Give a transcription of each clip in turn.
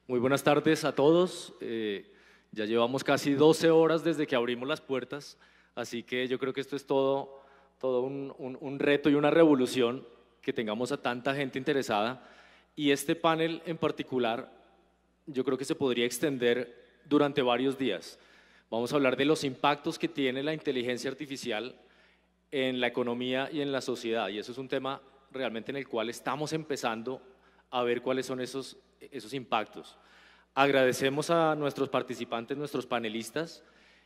Muy buenas tardes a todos. Ya llevamos casi 12 horas desde que abrimos las puertas, así que yo creo que esto es todo un reto y una revolución que tengamos a tanta gente interesada. Y este panel en particular, yo creo que se podría extender durante varios días. Vamos a hablar de los impactos que tiene la inteligencia artificial en la economía y en la sociedad, y eso es un tema realmente en el cual estamos empezando a ver cuáles son esos impactos. Agradecemos a nuestros participantes, nuestros panelistas.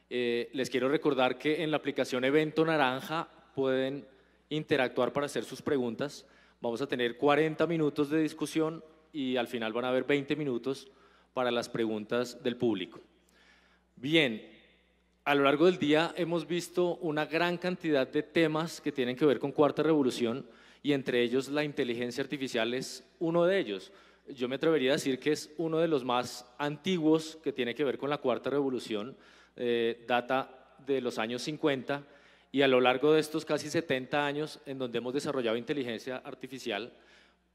Les quiero recordar que en la aplicación Evento Naranja pueden interactuar para hacer sus preguntas. Vamos a tener 40 minutos de discusión y al final van a haber 20 minutos para las preguntas del público. Bien, a lo largo del día hemos visto una gran cantidad de temas que tienen que ver con Cuarta Revolución y entre ellos la inteligencia artificial es uno de ellos. Yo me atrevería a decir que es uno de los más antiguos que tiene que ver con la Cuarta Revolución, data de los años 50 y a lo largo de estos casi 70 años en donde hemos desarrollado inteligencia artificial,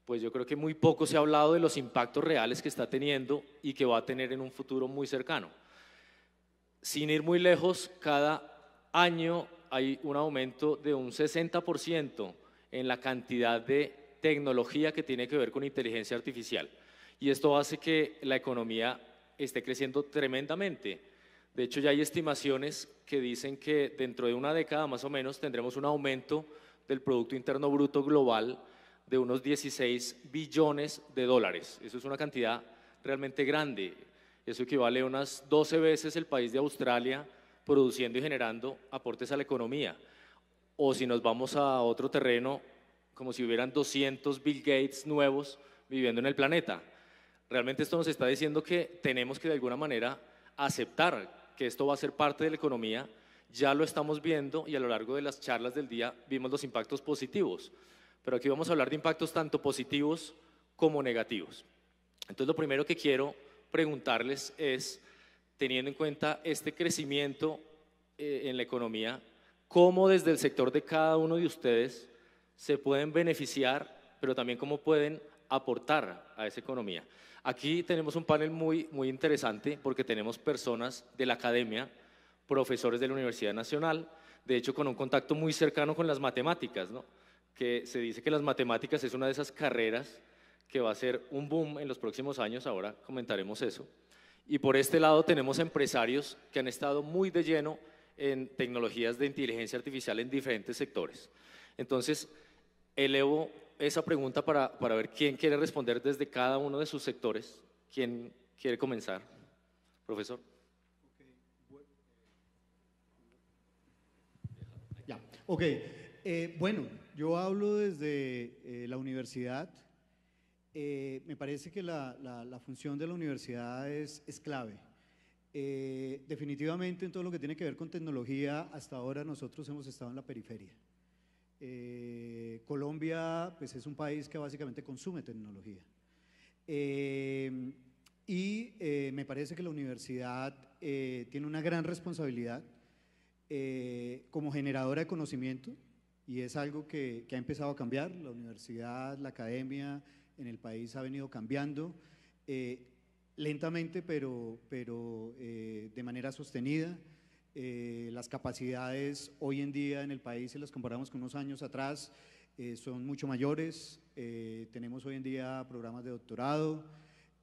pues yo creo que muy poco se ha hablado de los impactos reales que está teniendo y que va a tener en un futuro muy cercano. Sin ir muy lejos, cada año hay un aumento de un 60% en la cantidad de tecnología que tiene que ver con inteligencia artificial. Y esto hace que la economía esté creciendo tremendamente. De hecho, ya hay estimaciones que dicen que dentro de una década más o menos tendremos un aumento del Producto Interno Bruto global de unos 16 billones de dólares. Eso es una cantidad realmente grande. Eso equivale a unas 12 veces el país de Australia produciendo y generando aportes a la economía. O si nos vamos a otro terreno, como si hubieran 200 Bill Gates nuevos viviendo en el planeta. Realmente esto nos está diciendo que tenemos que de alguna manera aceptar que esto va a ser parte de la economía. Ya lo estamos viendo y a lo largo de las charlas del día vimos los impactos positivos. Pero aquí vamos a hablar de impactos tanto positivos como negativos. Entonces lo primero que quiero preguntarles es, teniendo en cuenta este crecimiento en la economía, ¿cómo desde el sector de cada uno de ustedes se pueden beneficiar, pero también cómo pueden aportar a esa economía? Aquí tenemos un panel muy interesante porque tenemos personas de la academia, profesores de la Universidad Nacional, de hecho con un contacto muy cercano con las matemáticas, ¿no? Que se dice que las matemáticas es una de esas carreras que va a ser un boom en los próximos años, ahora comentaremos eso. Y por este lado tenemos empresarios que han estado muy de lleno en tecnologías de inteligencia artificial en diferentes sectores. Entonces, elevo esa pregunta para ver quién quiere responder desde cada uno de sus sectores. ¿Quién quiere comenzar? Profesor. Ya, ok. Bueno, yo hablo desde la universidad. Me parece que la función de la universidad es clave. Definitivamente en todo lo que tiene que ver con tecnología, hasta ahora nosotros hemos estado en la periferia. Colombia pues, es un país que básicamente consume tecnología. Me parece que la universidad tiene una gran responsabilidad como generadora de conocimiento y es algo que ha empezado a cambiar. La universidad, la academia en el país ha venido cambiando lentamente, pero de manera sostenida. Las capacidades hoy en día en el país, si las comparamos con unos años atrás, son mucho mayores. Tenemos hoy en día programas de doctorado,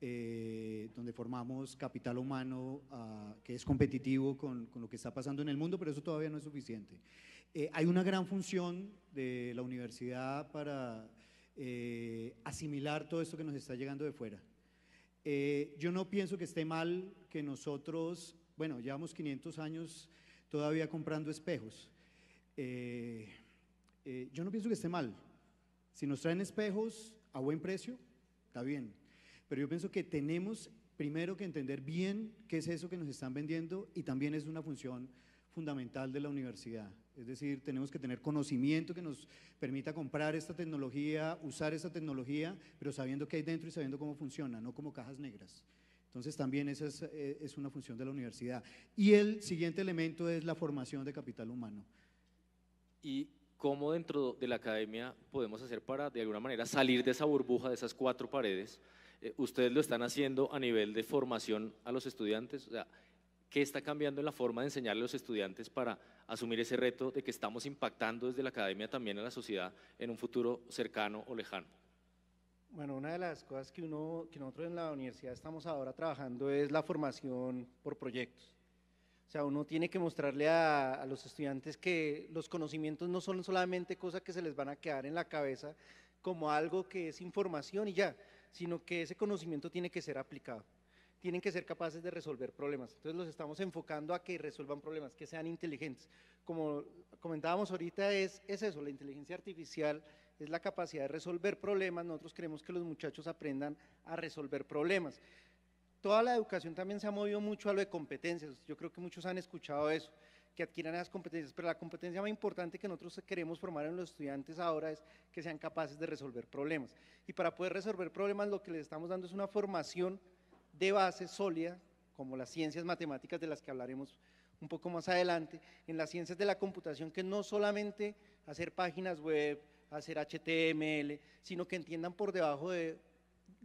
donde formamos capital humano que es competitivo con lo que está pasando en el mundo, pero eso todavía no es suficiente. Hay una gran función de la universidad para asimilar todo esto que nos está llegando de fuera. Yo no pienso que esté mal que nosotros, bueno, llevamos 500 años todavía comprando espejos. Yo no pienso que esté mal. Si nos traen espejos a buen precio, está bien. Pero yo pienso que tenemos primero que entender bien qué es eso que nos están vendiendo y también es una función fundamental de la universidad. Es decir, tenemos que tener conocimiento que nos permita comprar esta tecnología, usar esta tecnología, pero sabiendo qué hay dentro y sabiendo cómo funciona, no como cajas negras. Entonces también esa es una función de la universidad. Y el siguiente elemento es la formación de capital humano. ¿Y cómo dentro de la academia podemos hacer para de alguna manera salir de esa burbuja, de esas cuatro paredes, ¿Ustedes lo están haciendo a nivel de formación a los estudiantes? O sea, ¿qué está cambiando en la forma de enseñarle a los estudiantes para asumir ese reto de que estamos impactando desde la academia también en la sociedad en un futuro cercano o lejano? Bueno, una de las cosas que nosotros en la universidad estamos ahora trabajando es la formación por proyectos. O sea, uno tiene que mostrarle a los estudiantes que los conocimientos no son solamente cosas que se les van a quedar en la cabeza como algo que es información y ya, sino que ese conocimiento tiene que ser aplicado. Tienen que ser capaces de resolver problemas. Entonces los estamos enfocando a que resuelvan problemas, que sean inteligentes. Como comentábamos ahorita, es eso, la inteligencia artificial es la capacidad de resolver problemas. Nosotros queremos que los muchachos aprendan a resolver problemas. Toda la educación también se ha movido mucho a lo de competencias. Yo creo que muchos han escuchado eso, que adquieran esas competencias, pero la competencia más importante que nosotros queremos formar en los estudiantes ahora es que sean capaces de resolver problemas. Y para poder resolver problemas lo que les estamos dando es una formación de base sólida, como las ciencias matemáticas de las que hablaremos un poco más adelante, en las ciencias de la computación, que no solamente hacer páginas web, hacer HTML, sino que entiendan por debajo de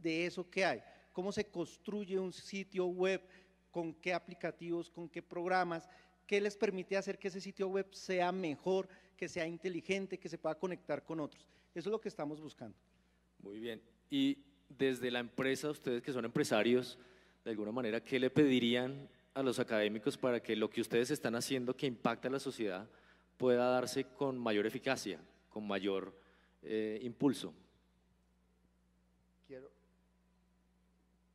eso que hay, cómo se construye un sitio web, con qué aplicativos, con qué programas, qué les permite hacer que ese sitio web sea mejor, que sea inteligente, que se pueda conectar con otros. Eso es lo que estamos buscando. Muy bien. Y desde la empresa, ustedes que son empresarios, de alguna manera, ¿qué le pedirían a los académicos para que lo que ustedes están haciendo que impacta a la sociedad pueda darse con mayor eficacia, con mayor impulso?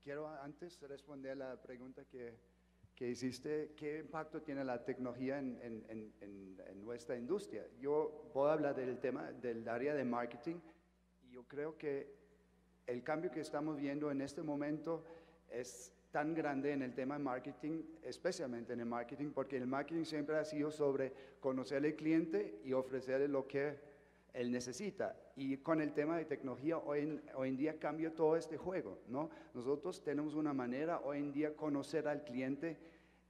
Quiero antes responder la pregunta que hiciste, ¿qué impacto tiene la tecnología en nuestra industria? Yo voy a hablar del tema del área de marketing y yo creo que el cambio que estamos viendo en este momento es tan grande en el tema de marketing, especialmente en el marketing, porque el marketing siempre ha sido sobre conocer al cliente y ofrecerle lo que él necesita. Y con el tema de tecnología, hoy en día cambia todo este juego, ¿no? Nosotros tenemos una manera hoy en día conocer al cliente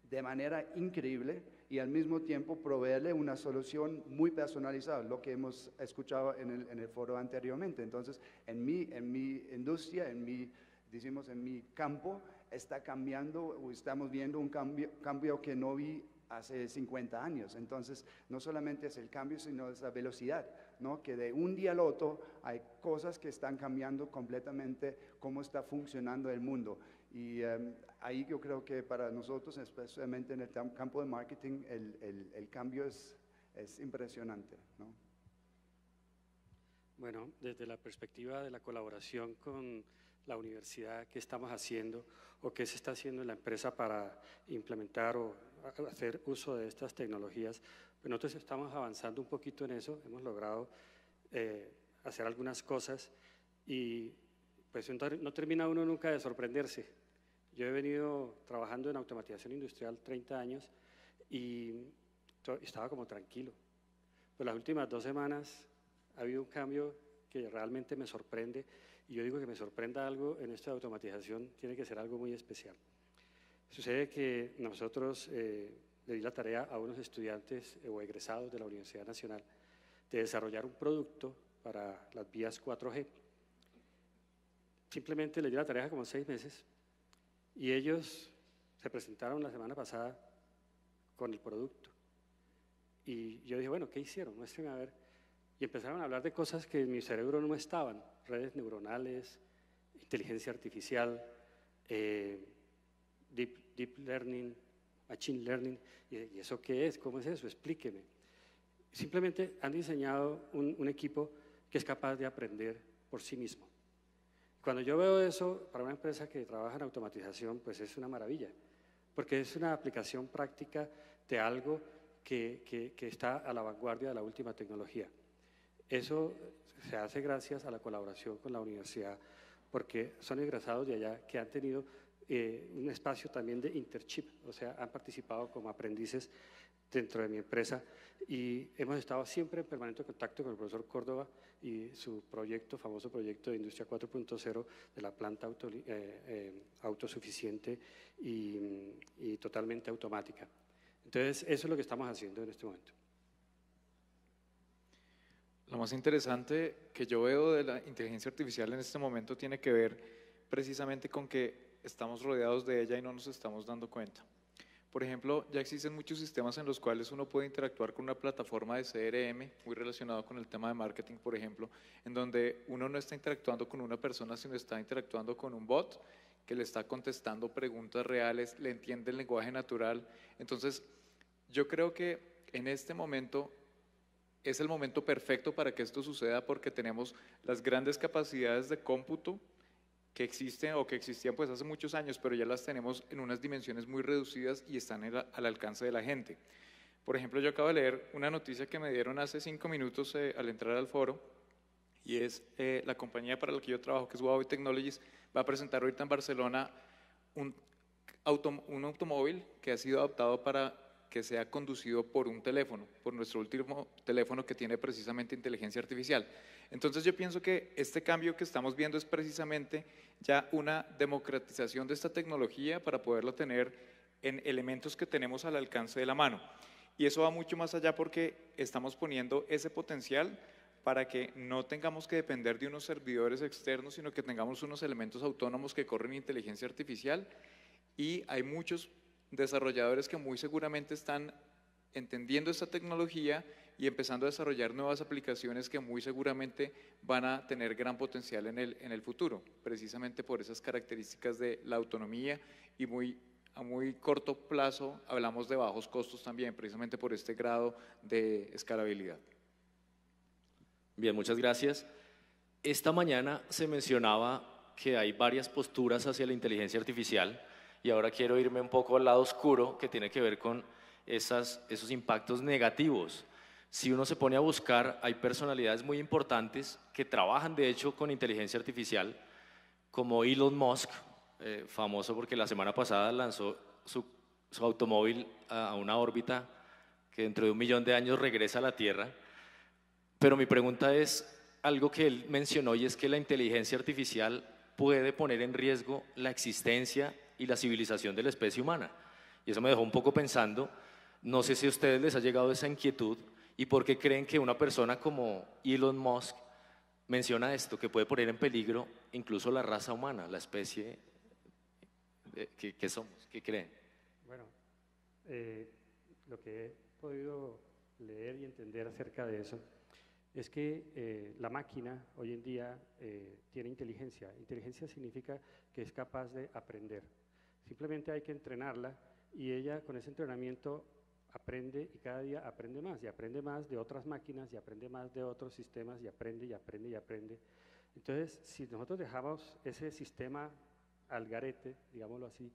de manera increíble y al mismo tiempo proveerle una solución muy personalizada, lo que hemos escuchado en el foro anteriormente. Entonces, en mi industria, en mi campo, está cambiando, o estamos viendo un cambio que no vi hace 50 años. Entonces, no solamente es el cambio, sino es la velocidad, ¿no? Que de un día al otro hay cosas que están cambiando completamente cómo está funcionando el mundo. Y ahí yo creo que para nosotros, especialmente en el campo de marketing, el cambio es impresionante, ¿no? Bueno, desde la perspectiva de la colaboración con la universidad, ¿qué estamos haciendo o qué se está haciendo en la empresa para implementar o hacer uso de estas tecnologías? Pues nosotros estamos avanzando un poquito en eso, hemos logrado hacer algunas cosas y pues no termina uno nunca de sorprenderse. Yo he venido trabajando en automatización industrial 30 años y estaba como tranquilo. Pues las últimas 2 semanas ha habido un cambio que realmente me sorprende y yo digo que me sorprenda algo en esta automatización, tiene que ser algo muy especial. Sucede que nosotros le di la tarea a unos estudiantes o egresados de la Universidad Nacional de desarrollar un producto para las vías 4G. Simplemente les di la tarea como 6 meses y ellos se presentaron la semana pasada con el producto. Y yo dije, bueno, ¿qué hicieron? Muéstrenme a ver. Y empezaron a hablar de cosas que en mi cerebro no estaban, redes neuronales, inteligencia artificial, deep learning, machine learning. ¿Y eso qué es? ¿Cómo es eso? Explíqueme. Simplemente han diseñado un equipo que es capaz de aprender por sí mismo. Cuando yo veo eso para una empresa que trabaja en automatización, pues es una maravilla, porque es una aplicación práctica de algo que está a la vanguardia de la última tecnología. Eso se hace gracias a la colaboración con la universidad, porque son egresados de allá que han tenido un espacio también de internship, o sea, han participado como aprendices dentro de mi empresa y hemos estado siempre en permanente contacto con el profesor Córdoba y su proyecto, famoso proyecto de Industria 4.0 de la planta autosuficiente y totalmente automática. Entonces, eso es lo que estamos haciendo en este momento. Lo más interesante que yo veo de la inteligencia artificial en este momento tiene que ver precisamente con que estamos rodeados de ella y no nos estamos dando cuenta. Por ejemplo, ya existen muchos sistemas en los cuales uno puede interactuar con una plataforma de CRM, muy relacionado con el tema de marketing, por ejemplo, en donde uno no está interactuando con una persona, sino está interactuando con un bot que le está contestando preguntas reales, le entiende el lenguaje natural. Entonces, yo creo que en este momento es el momento perfecto para que esto suceda, porque tenemos las grandes capacidades de cómputo que existen o que existían pues hace muchos años, pero ya las tenemos en unas dimensiones muy reducidas y están al alcance de la gente. Por ejemplo, yo acabo de leer una noticia que me dieron hace 5 minutos al entrar al foro, y es la compañía para la que yo trabajo, que es Huawei Technologies, va a presentar ahorita en Barcelona un automóvil que ha sido adaptado para que sea conducido por un teléfono, por nuestro último teléfono que tiene precisamente inteligencia artificial. Entonces yo pienso que este cambio que estamos viendo es precisamente ya una democratización de esta tecnología para poderlo tener en elementos que tenemos al alcance de la mano. Y eso va mucho más allá, porque estamos poniendo ese potencial para que no tengamos que depender de unos servidores externos, sino que tengamos unos elementos autónomos que corren inteligencia artificial, y hay muchos desarrolladores que muy seguramente están entendiendo esta tecnología y empezando a desarrollar nuevas aplicaciones que muy seguramente van a tener gran potencial en el futuro, precisamente por esas características de la autonomía, y a muy corto plazo hablamos de bajos costos también, precisamente por este grado de escalabilidad. Bien, muchas gracias. Esta mañana se mencionaba que hay varias posturas hacia la inteligencia artificial, y ahora quiero irme un poco al lado oscuro, que tiene que ver con esos impactos negativos. Si uno se pone a buscar, hay personalidades muy importantes que trabajan de hecho con inteligencia artificial, como Elon Musk, famoso porque la semana pasada lanzó su automóvil a una órbita que dentro de 1 millón de años regresa a la Tierra. Pero mi pregunta es algo que él mencionó, y es que la inteligencia artificial puede poner en riesgo la existencia y la civilización de la especie humana. Y eso me dejó un poco pensando. No sé si a ustedes les ha llegado esa inquietud, y por qué creen que una persona como Elon Musk menciona esto, que puede poner en peligro incluso la raza humana, la especie que somos. ¿Qué creen? Bueno, lo que he podido leer y entender acerca de eso es que la máquina hoy en día tiene inteligencia. Inteligencia significa que es capaz de aprender. Simplemente hay que entrenarla, y ella con ese entrenamiento aprende, y cada día aprende más, y aprende más de otras máquinas, y aprende más de otros sistemas, y aprende, y aprende, y aprende. Entonces, si nosotros dejamos ese sistema al garete, digámoslo así,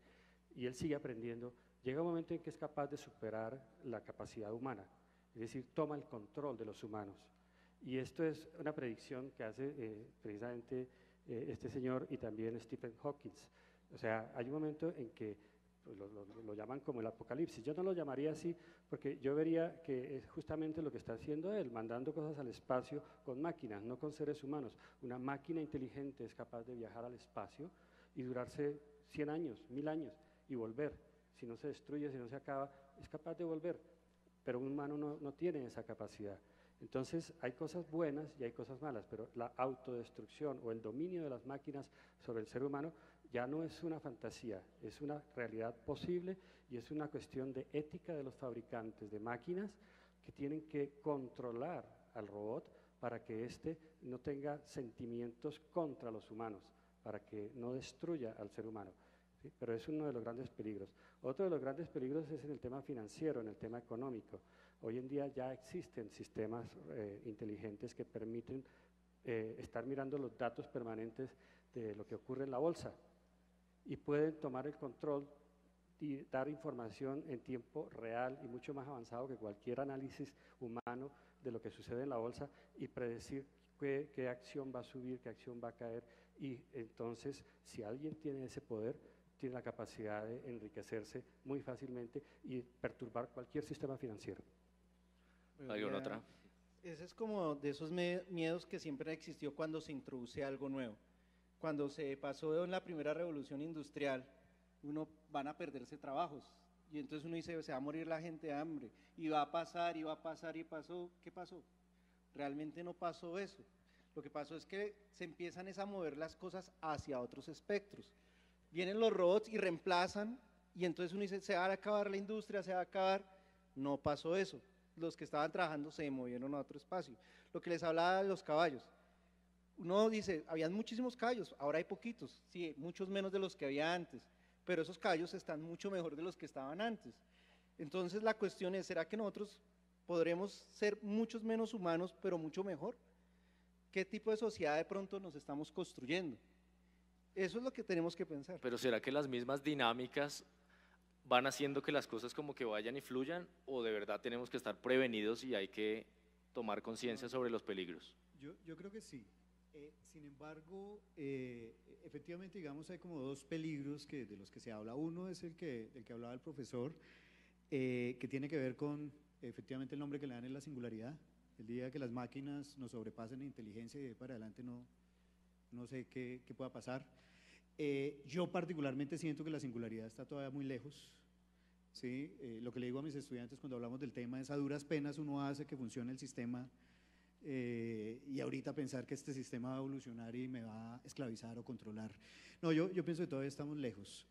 y él sigue aprendiendo, llega un momento en que es capaz de superar la capacidad humana, es decir, toma el control de los humanos. Y esto es una predicción que hace precisamente este señor y también Stephen Hawking. O sea, hay un momento en que pues, lo llaman como el apocalipsis. Yo no lo llamaría así, porque yo vería que es justamente lo que está haciendo él, mandando cosas al espacio con máquinas, no con seres humanos. Una máquina inteligente es capaz de viajar al espacio y durarse 100 años, 1000 años y volver. Si no se destruye, si no se acaba, es capaz de volver. Pero un humano no tiene esa capacidad. Entonces, hay cosas buenas y hay cosas malas, pero la autodestrucción o el dominio de las máquinas sobre el ser humano ya no es una fantasía, es una realidad posible, y es una cuestión de ética de los fabricantes de máquinas, que tienen que controlar al robot para que éste no tenga sentimientos contra los humanos, para que no destruya al ser humano. ¿Sí? Pero es uno de los grandes peligros. Otro de los grandes peligros es en el tema financiero, en el tema económico. Hoy en día ya existen sistemas inteligentes que permiten estar mirando los datos permanentes de lo que ocurre en la bolsa, y pueden tomar el control y dar información en tiempo real y mucho más avanzado que cualquier análisis humano de lo que sucede en la bolsa, y predecir qué acción va a subir, qué acción va a caer. Y entonces, si alguien tiene ese poder, tiene la capacidad de enriquecerse muy fácilmente y perturbar cualquier sistema financiero. ¿Alguna otra? Ese es como de esos miedos que siempre existió cuando se introduce algo nuevo. Cuando se pasó en la primera revolución industrial, van a perderse trabajos, y entonces uno dice, se va a morir la gente de hambre, y va a pasar, y va a pasar, y pasó. ¿Qué pasó? Realmente no pasó eso. Lo que pasó es que se empiezan a mover las cosas hacia otros espectros. Vienen los robots y reemplazan, y entonces uno dice, se va a acabar la industria, se va a acabar. No pasó eso. Los que estaban trabajando se movieron a otro espacio. Lo que les hablaba de los caballos. Uno dice, habían muchísimos caballos, ahora hay poquitos, sí, muchos menos de los que había antes, pero esos caballos están mucho mejor de los que estaban antes. Entonces la cuestión es, ¿será que nosotros podremos ser muchos menos humanos, pero mucho mejor? ¿Qué tipo de sociedad de pronto nos estamos construyendo? Eso es lo que tenemos que pensar. Pero ¿será que las mismas dinámicas van haciendo que las cosas como que vayan y fluyan, o de verdad tenemos que estar prevenidos y hay que tomar conciencia sobre los peligros? Yo creo que sí. Sin embargo, efectivamente, digamos, hay como dos peligros de los que se habla. Uno es del que hablaba el profesor, que tiene que ver con, efectivamente, el nombre que le dan es la singularidad. El día que las máquinas nos sobrepasen en inteligencia y de ahí para adelante no sé qué pueda pasar. Yo particularmente siento que la singularidad está todavía muy lejos. ¿Sí? Lo que le digo a mis estudiantes cuando hablamos del tema es, a duras penas uno hace que funcione el sistema, y ahorita pensar que este sistema va a evolucionar y me va a esclavizar o controlar. No, yo pienso que todavía estamos lejos.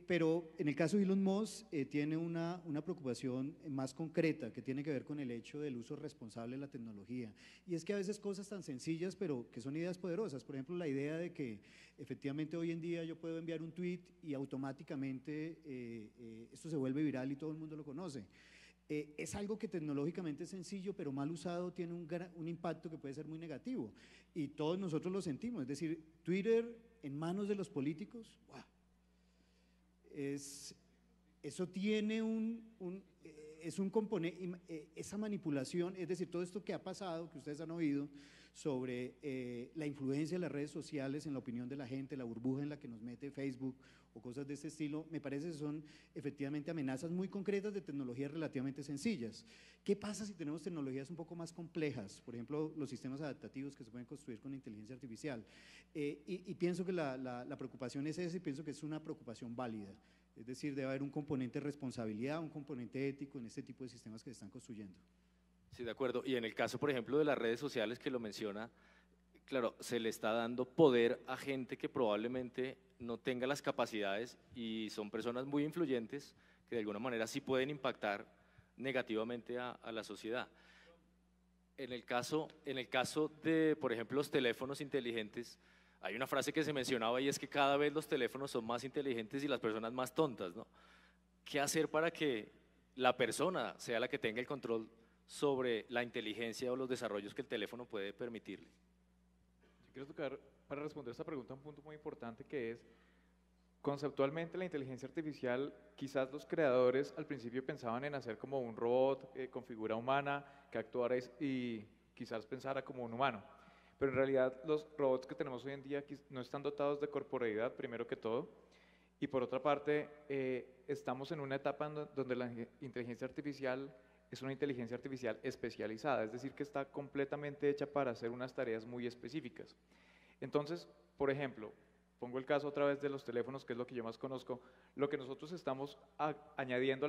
Pero en el caso de Elon Musk tiene una preocupación más concreta que tiene que ver con el hecho del uso responsable de la tecnología. Y es que a veces cosas tan sencillas, pero que son ideas poderosas. Por ejemplo, la idea de que efectivamente hoy en día yo puedo enviar un tweet y automáticamente esto se vuelve viral y todo el mundo lo conoce. Es algo que tecnológicamente es sencillo, pero mal usado tiene un impacto que puede ser muy negativo. Y todos nosotros lo sentimos. Es decir, Twitter en manos de los políticos, ¡wow! Eso tiene es un componente, esa manipulación, es decir, todo esto que ha pasado, que ustedes han oído, sobre la influencia de las redes sociales en la opinión de la gente, la burbuja en la que nos mete Facebook o cosas de este estilo, me parece que son efectivamente amenazas muy concretas de tecnologías relativamente sencillas. ¿Qué pasa si tenemos tecnologías un poco más complejas? Por ejemplo, los sistemas adaptativos que se pueden construir con inteligencia artificial. Y pienso que la preocupación es esa, y pienso que es una preocupación válida. Es decir, debe haber un componente de responsabilidad, un componente ético en este tipo de sistemas que se están construyendo. Sí, de acuerdo. Y en el caso, por ejemplo, de las redes sociales que lo menciona, claro, se le está dando poder a gente que probablemente no tenga las capacidades y son personas muy influyentes que de alguna manera sí pueden impactar negativamente a la sociedad. En el caso de, por ejemplo, los teléfonos inteligentes, hay una frase que se mencionaba y es que cada vez los teléfonos son más inteligentes y las personas más tontas, ¿no? ¿Qué hacer para que la persona sea la que tenga el control sobre la inteligencia o los desarrollos que el teléfono puede permitirle? Yo quiero tocar, para responder esta pregunta, un punto muy importante, que es, conceptualmente la inteligencia artificial, quizás los creadores al principio pensaban en hacer como un robot con figura humana, que actuara y quizás pensara como un humano, pero en realidad los robots que tenemos hoy en día no están dotados de corporeidad, primero que todo, y por otra parte estamos en una etapa donde la inteligencia artificial es una inteligencia artificial especializada, es decir, que está completamente hecha para hacer unas tareas muy específicas. Entonces, por ejemplo, pongo el caso otra vez de los teléfonos, que es lo que yo más conozco, lo que nosotros estamos añadiendo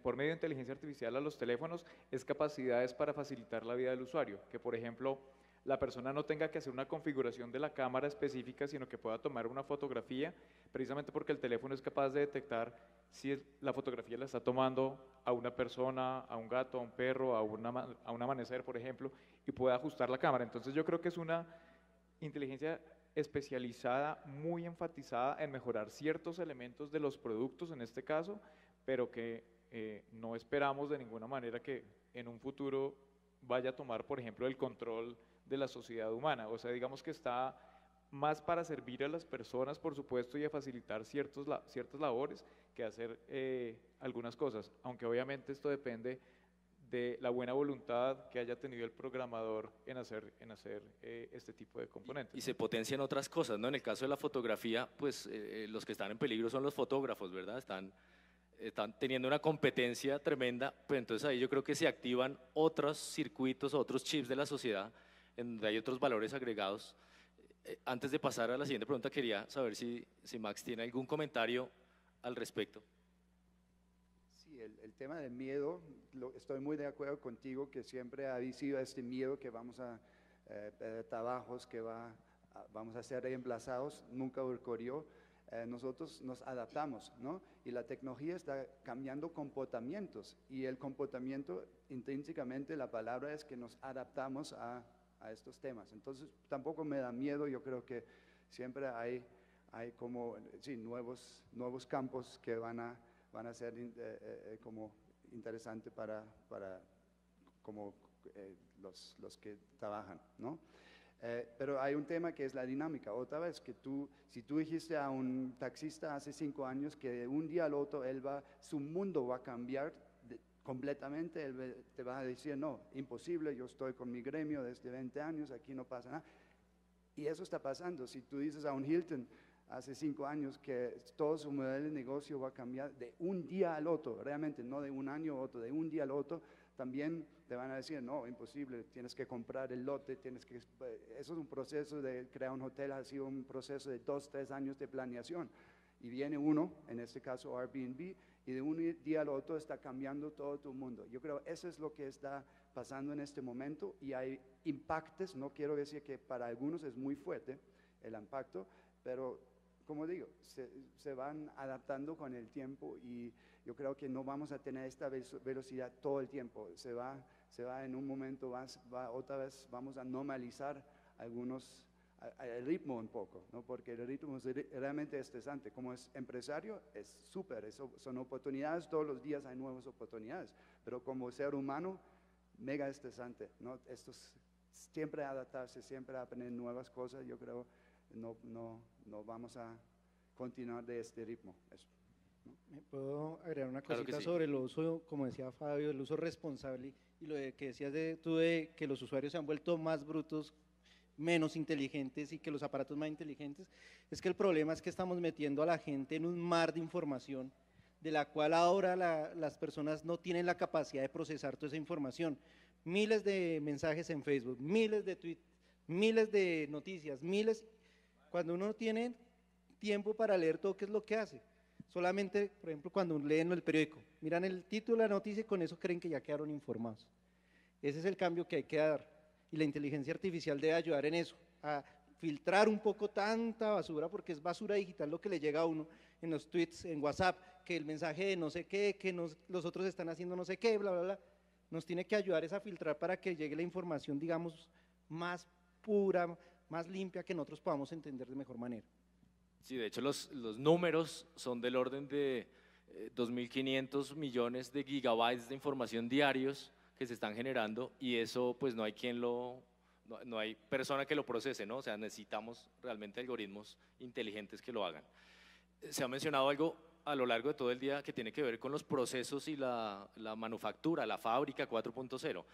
por medio de inteligencia artificial a los teléfonos es capacidades para facilitar la vida del usuario, que por ejemplo la persona no tenga que hacer una configuración de la cámara específica, sino que pueda tomar una fotografía, precisamente porque el teléfono es capaz de detectar si la fotografía la está tomando a una persona, a un gato, a un perro, a un amanecer, por ejemplo, y pueda ajustar la cámara. Entonces yo creo que es una inteligencia especializada, muy enfatizada en mejorar ciertos elementos de los productos en este caso, pero que no esperamos de ninguna manera que en un futuro vaya a tomar, por ejemplo, el control de la sociedad humana. O sea, digamos que está más para servir a las personas, por supuesto, y a facilitar ciertas labores que hacer algunas cosas, aunque obviamente esto depende de la buena voluntad que haya tenido el programador en hacer este tipo de componentes. Y se potencian otras cosas, ¿no? En el caso de la fotografía, pues los que están en peligro son los fotógrafos, ¿verdad? Están teniendo una competencia tremenda, pues entonces ahí yo creo que se activan otros circuitos, otros chips de la sociedad, en donde hay otros valores agregados. Antes de pasar a la siguiente pregunta, quería saber si Max tiene algún comentario al respecto. Sí, el tema del miedo, estoy muy de acuerdo contigo, que siempre ha sido este miedo que vamos a trabajos que vamos a ser reemplazados, nunca ocurrió. Nosotros nos adaptamos, ¿no? Y la tecnología está cambiando comportamientos y el comportamiento intrínsecamente, la palabra es que nos adaptamos a estos temas. Entonces tampoco me da miedo, yo creo que siempre hay como, sí, nuevos campos que van a ser como interesantes para como los que trabajan, ¿no? Pero hay un tema que es la dinámica. Otra vez, si tú dijiste a un taxista hace 5 años que de un día al otro su mundo va a cambiar completamente, él te va a decir, no, imposible, yo estoy con mi gremio desde 20 años, aquí no pasa nada. Y eso está pasando. Si tú dices a un Hilton hace 5 años que todo su modelo de negocio va a cambiar de un día al otro, realmente no de un año a otro, de un día al otro, también te van a decir, no, imposible, tienes que comprar el lote, eso es un proceso de crear un hotel, ha sido un proceso de 2, 3 años de planeación. Y viene uno, en este caso Airbnb, y de un día al otro está cambiando todo tu mundo. Yo creo que eso es lo que está pasando en este momento y hay impactos, no quiero decir que para algunos es muy fuerte el impacto, pero como digo, se van adaptando con el tiempo y yo creo que no vamos a tener esta velocidad todo el tiempo. Se va en un momento, otra vez vamos a normalizar el ritmo un poco, ¿no? Porque el ritmo es realmente estresante. Como es empresario, es súper, son oportunidades, todos los días hay nuevas oportunidades, pero como ser humano, mega estresante, ¿no? Siempre adaptarse, siempre aprender nuevas cosas, yo creo no vamos a continuar de este ritmo. Eso, ¿no? ¿Me puedo agregar una Claro que cosita sí. sobre el uso, como decía Fabio, el uso responsable y lo que decías tú de que los usuarios se han vuelto más brutos, menos inteligentes y que los aparatos más inteligentes? Es que el problema es que estamos metiendo a la gente en un mar de información de la cual ahora las personas no tienen la capacidad de procesar toda esa información. Miles de mensajes en Facebook, miles de tweets, miles de noticias, cuando uno no tiene tiempo para leer todo, ¿qué es lo que hace? Solamente, por ejemplo, cuando leen el periódico, miran el título de la noticia y con eso creen que ya quedaron informados. Ese es el cambio que hay que dar y la inteligencia artificial debe ayudar en eso, a filtrar un poco tanta basura, porque es basura digital lo que le llega a uno en los tweets, en WhatsApp, que el mensaje de no sé qué, los otros están haciendo no sé qué, bla, bla, bla. Nos tiene que ayudar es a filtrar para que llegue la información, digamos, más pura, más limpia, que nosotros podamos entender de mejor manera. Sí, de hecho los números son del orden de 2.500 millones de gigabytes de información diarios que se están generando y eso pues no hay persona que lo procese, ¿no? O sea, necesitamos realmente algoritmos inteligentes que lo hagan. Se ha mencionado algo a lo largo de todo el día que tiene que ver con los procesos y la manufactura, la fábrica 4.0.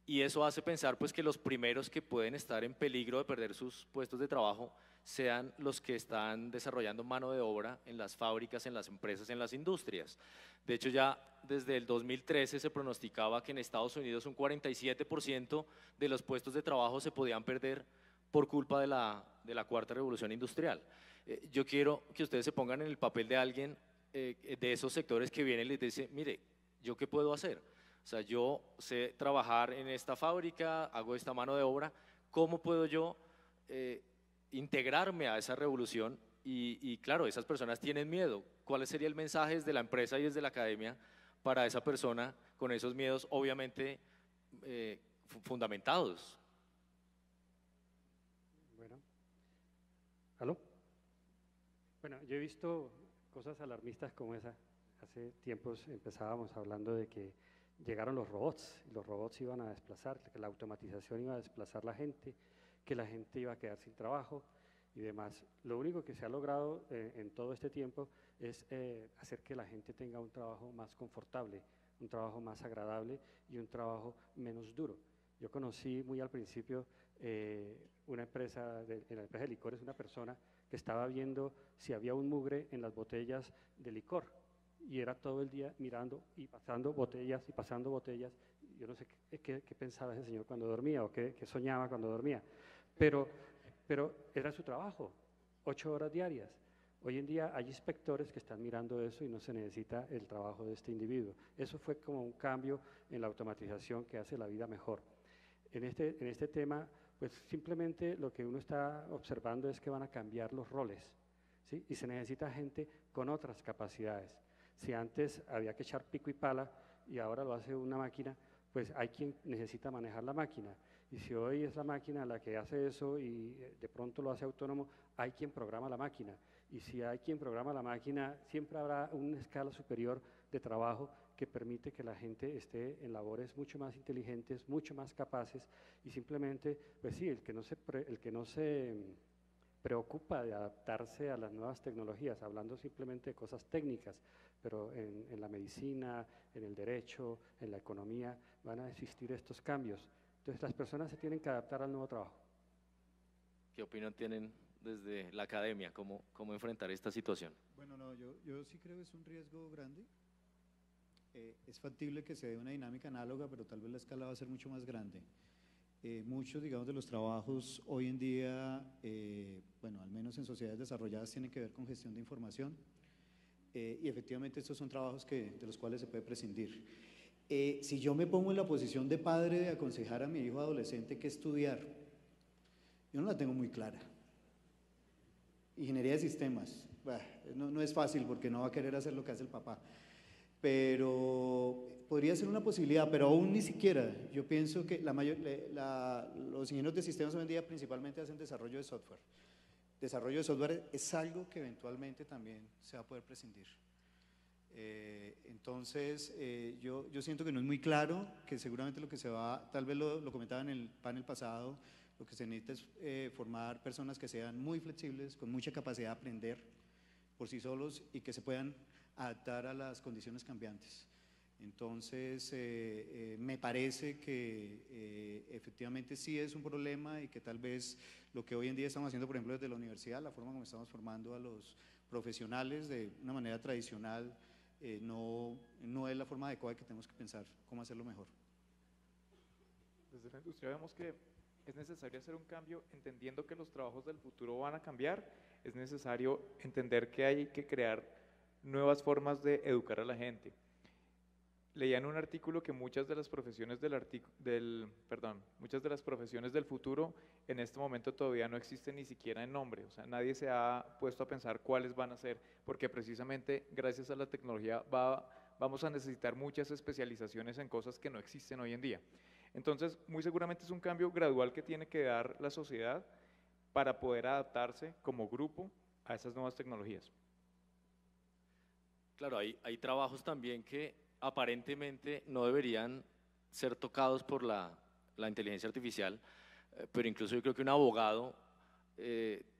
Y eso hace pensar pues que los primeros que pueden estar en peligro de perder sus puestos de trabajo sean los que están desarrollando mano de obra en las fábricas, en las empresas, en las industrias. De hecho ya desde el 2013 se pronosticaba que en Estados Unidos un 47% de los puestos de trabajo se podían perder por culpa de la cuarta revolución industrial. Yo quiero que ustedes se pongan en el papel de alguien de esos sectores que viene y les dice, mire, ¿yo qué puedo hacer? O sea, yo sé trabajar en esta fábrica, hago esta mano de obra, ¿cómo puedo yo integrarme a esa revolución? Y claro, esas personas tienen miedo. ¿Cuál sería el mensaje desde la empresa y desde la academia para esa persona con esos miedos obviamente fundamentados? Bueno, ¿aló? Bueno, yo he visto cosas alarmistas como esa. Hace tiempos empezábamos hablando de que llegaron los robots y los robots iban a desplazar, que la automatización iba a desplazar la gente, que la gente iba a quedar sin trabajo y demás. Lo único que se ha logrado en todo este tiempo es hacer que la gente tenga un trabajo más confortable, un trabajo más agradable y un trabajo menos duro. Yo conocí muy al principio en la empresa de licores, una persona que estaba viendo si había un mugre en las botellas de licor y era todo el día mirando y pasando botellas y pasando botellas. Yo no sé qué pensaba ese señor cuando dormía o qué soñaba cuando dormía, pero era su trabajo, 8 horas diarias. Hoy en día hay inspectores que están mirando eso y no se necesita el trabajo de este individuo. Eso fue como un cambio en la automatización que hace la vida mejor. En este tema, pues simplemente lo que uno está observando es que van a cambiar los roles, ¿sí? Y se necesita gente con otras capacidades. Si antes había que echar pico y pala y ahora lo hace una máquina, pues hay quien necesita manejar la máquina. Y si hoy es la máquina la que hace eso y de pronto lo hace autónomo, hay quien programa la máquina. Y si hay quien programa la máquina, siempre habrá una escala superior de trabajo que permite que la gente esté en labores mucho más inteligentes, mucho más capaces y simplemente, pues sí, el que no se preocupa de adaptarse a las nuevas tecnologías, hablando simplemente de cosas técnicas, pero en la medicina, en el derecho, en la economía, van a existir estos cambios. Entonces las personas se tienen que adaptar al nuevo trabajo. ¿Qué opinión tienen desde la academia? ¿Cómo enfrentar esta situación? Bueno, no, yo sí creo que es un riesgo grande. Es factible que se dé una dinámica análoga, pero tal vez la escala va a ser mucho más grande. Muchos, digamos, de los trabajos hoy en día, bueno, al menos en sociedades desarrolladas, tienen que ver con gestión de información y efectivamente estos son trabajos de los cuales se puede prescindir. Si yo me pongo en la posición de padre de aconsejar a mi hijo adolescente qué estudiar, yo no la tengo muy clara. Ingeniería de sistemas, no es fácil porque no va a querer hacer lo que hace el papá, pero podría ser una posibilidad, pero aún ni siquiera. Yo pienso que los ingenieros de sistemas hoy en día principalmente hacen desarrollo de software. Desarrollo de software es algo que eventualmente también se va a poder prescindir. Entonces, yo siento que no es muy claro, que seguramente lo que se va, tal vez lo comentaba en el panel pasado, lo que se necesita es formar personas que sean muy flexibles, con mucha capacidad de aprender por sí solos y que se puedan adaptar a las condiciones cambiantes. Entonces, me parece que efectivamente sí es un problema y que tal vez lo que hoy en día estamos haciendo, por ejemplo, desde la universidad, la forma como estamos formando a los profesionales de una manera tradicional, no es la forma adecuada que tenemos que pensar cómo hacerlo mejor. Desde la industria vemos que es necesario hacer un cambio entendiendo que los trabajos del futuro van a cambiar, es necesario entender que hay que crear nuevas formas de educar a la gente. Leía en un artículo que muchas de las profesiones muchas de las profesiones del futuro en este momento todavía no existen ni siquiera en nombre, o sea, nadie se ha puesto a pensar cuáles van a ser, porque precisamente gracias a la tecnología vamos a necesitar muchas especializaciones en cosas que no existen hoy en día. Entonces, muy seguramente es un cambio gradual que tiene que dar la sociedad para poder adaptarse como grupo a esas nuevas tecnologías. Claro, hay trabajos también que aparentemente no deberían ser tocados por la inteligencia artificial, pero incluso yo creo que un abogado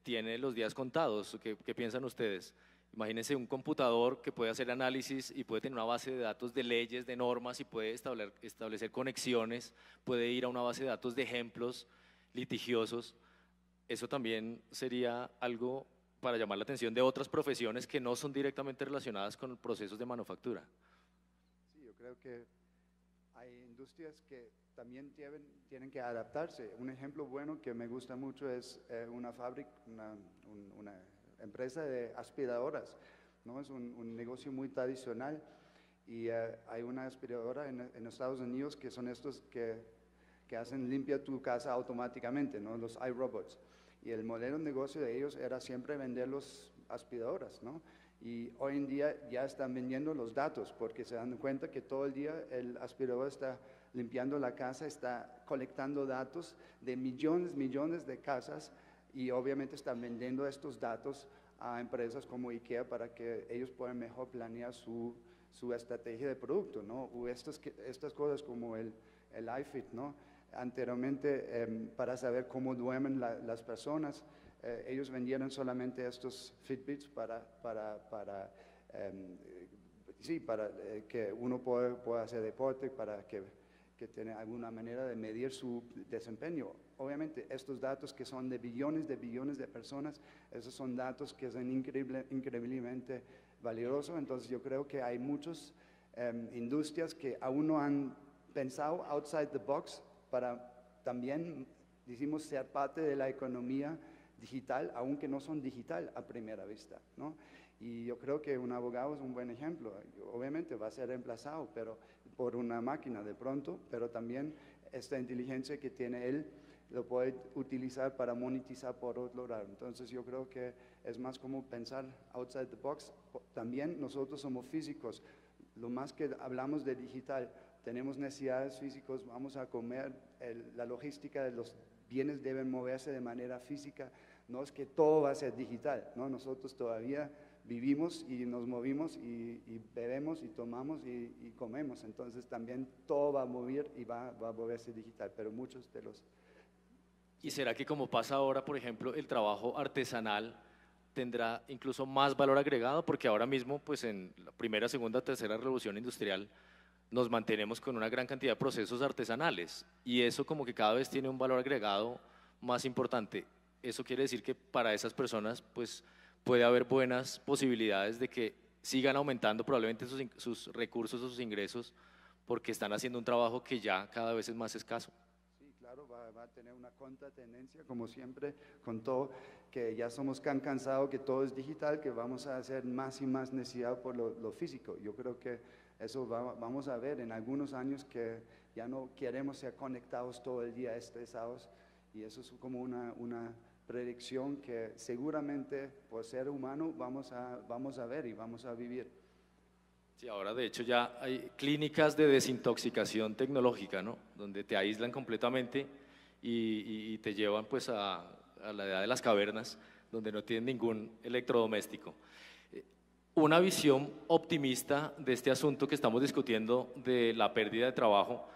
tiene los días contados. ¿Qué piensan ustedes? Imagínense un computador que puede hacer análisis y puede tener una base de datos de leyes, de normas y puede establecer conexiones, puede ir a una base de datos de ejemplos litigiosos. Eso también sería algo para llamar la atención de otras profesiones que no son directamente relacionadas con procesos de manufactura. Sí, yo creo que hay industrias que también tienen que adaptarse. Un ejemplo bueno que me gusta mucho es una fábrica, una empresa de aspiradoras, ¿no? Es un negocio muy tradicional y hay una aspiradora en Estados Unidos que son estos que hacen limpia tu casa automáticamente, ¿no? Los iRobots. Y el modelo de negocio de ellos era siempre vender los aspiradoras, ¿no? Y hoy en día ya están vendiendo los datos porque se dan cuenta que todo el día el aspirador está limpiando la casa, está colectando datos de millones de casas y obviamente están vendiendo estos datos a empresas como IKEA para que ellos puedan mejor planear su estrategia de producto, ¿no? O estas cosas como el iFit, ¿no? Anteriormente, para saber cómo duermen las personas, ellos vendieron solamente estos Fitbits para que uno pueda hacer deporte, para que tenga alguna manera de medir su desempeño. Obviamente, estos datos que son de billones de personas, esos son datos que son increíblemente valiosos. Entonces, yo creo que hay muchas industrias que aún no han pensado outside the box para también, decimos, ser parte de la economía digital, aunque no son digital a primera vista, ¿no? Y yo creo que un abogado es un buen ejemplo. Obviamente va a ser reemplazado por una máquina de pronto, pero también esta inteligencia que tiene él lo puede utilizar para monetizar por otro lado. Entonces yo creo que es más como pensar outside the box. También nosotros somos físicos, lo más que hablamos de digital, tenemos necesidades físicas, vamos a comer, la logística de los bienes deben moverse de manera física, no es que todo va a ser digital, ¿no? Nosotros todavía vivimos y nos movimos y bebemos y tomamos y comemos, entonces también todo va a mover y va a moverse digital, pero muchos de los... ¿Y será que como pasa ahora, por ejemplo, el trabajo artesanal tendrá incluso más valor agregado? Porque ahora mismo, pues en la primera, segunda, tercera revolución industrial, nos mantenemos con una gran cantidad de procesos artesanales y eso como que cada vez tiene un valor agregado más importante. Eso quiere decir que para esas personas, pues puede haber buenas posibilidades de que sigan aumentando probablemente sus recursos o sus ingresos porque están haciendo un trabajo que ya cada vez es más escaso. Sí, claro, va a tener una contratendencia, como siempre, con todo, que ya somos cansados, que todo es digital, que vamos a hacer más y más necesidad por lo físico. Yo creo que eso vamos a ver en algunos años que ya no queremos ser conectados todo el día, estresados, y eso es como una predicción que seguramente por ser humano vamos a ver y vamos a vivir. Sí, ahora de hecho ya hay clínicas de desintoxicación tecnológica, ¿no? Donde te aíslan completamente y te llevan pues a la edad de las cavernas, donde no tienen ningún electrodoméstico. Una visión optimista de este asunto que estamos discutiendo de la pérdida de trabajo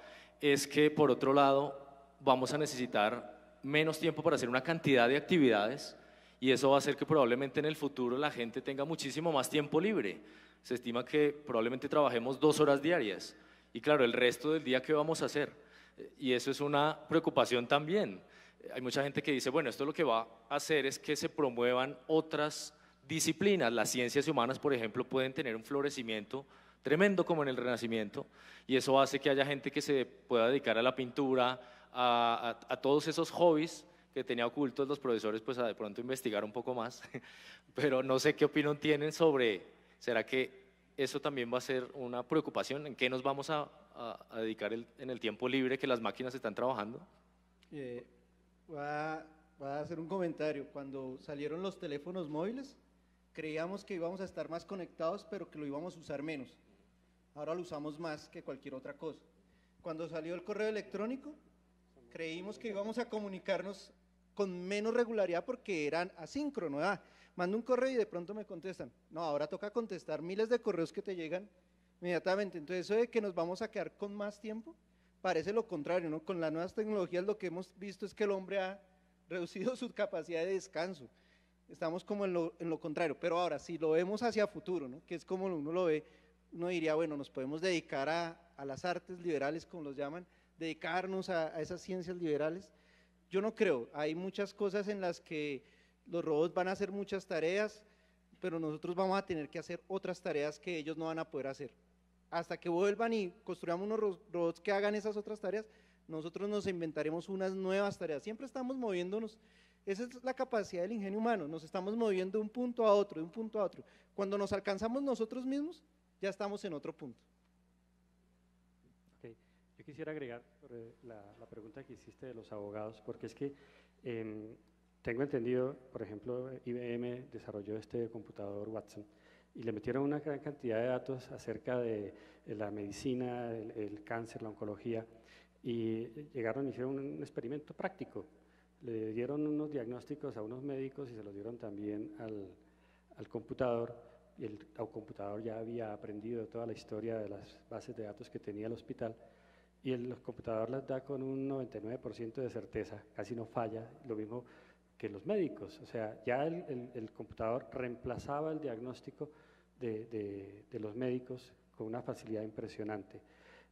es que por otro lado vamos a necesitar menos tiempo para hacer una cantidad de actividades y eso va a hacer que probablemente en el futuro la gente tenga muchísimo más tiempo libre. Se estima que probablemente trabajemos 2 horas diarias y claro, el resto del día ¿qué vamos a hacer? Y eso es una preocupación también. Hay mucha gente que dice, bueno, esto lo que va a hacer es que se promuevan otras disciplinas. Las ciencias humanas, por ejemplo, pueden tener un florecimiento tremendo como en el Renacimiento y eso hace que haya gente que se pueda dedicar a la pintura, a todos esos hobbies que tenía ocultos los profesores, pues a de pronto investigar un poco más, pero no sé qué opinión tienen sobre, ¿será que eso también va a ser una preocupación? ¿En qué nos vamos a dedicar en el tiempo libre que las máquinas están trabajando? Voy a hacer un comentario. Cuando salieron los teléfonos móviles, creíamos que íbamos a estar más conectados, pero que lo íbamos a usar menos. Ahora lo usamos más que cualquier otra cosa. Cuando salió el correo electrónico, creímos que íbamos a comunicarnos con menos regularidad porque eran asíncronos. Mando un correo y de pronto me contestan. No, ahora toca contestar miles de correos que te llegan inmediatamente. Entonces, eso de que nos vamos a quedar con más tiempo, parece lo contrario, ¿no? Con las nuevas tecnologías lo que hemos visto es que el hombre ha reducido su capacidad de descanso. Estamos como en lo contrario, pero ahora, si lo vemos hacia futuro, ¿no? Que es como uno lo ve, uno diría, bueno, nos podemos dedicar a las artes liberales, como los llaman, dedicarnos a esas ciencias liberales. Yo no creo, hay muchas cosas en las que los robots van a hacer muchas tareas, pero nosotros vamos a tener que hacer otras tareas que ellos no van a poder hacer. Hasta que vuelvan y construyamos unos robots que hagan esas otras tareas, nosotros nos inventaremos unas nuevas tareas. Siempre estamos moviéndonos, esa es la capacidad del ingenio humano, nos estamos moviendo de un punto a otro, de un punto a otro. Cuando nos alcanzamos nosotros mismos, ya estamos en otro punto. Okay. Yo quisiera agregar sobre la pregunta que hiciste de los abogados, porque es que tengo entendido, por ejemplo, IBM desarrolló este computador Watson y le metieron una gran cantidad de datos acerca de la medicina, el cáncer, la oncología, y llegaron y hicieron un experimento práctico. Le dieron unos diagnósticos a unos médicos y se los dieron también al computador, y el computador ya había aprendido toda la historia de las bases de datos que tenía el hospital, y el computador las da con un 99% de certeza, casi no falla, lo mismo que los médicos. O sea, ya el computador reemplazaba el diagnóstico de los médicos con una facilidad impresionante.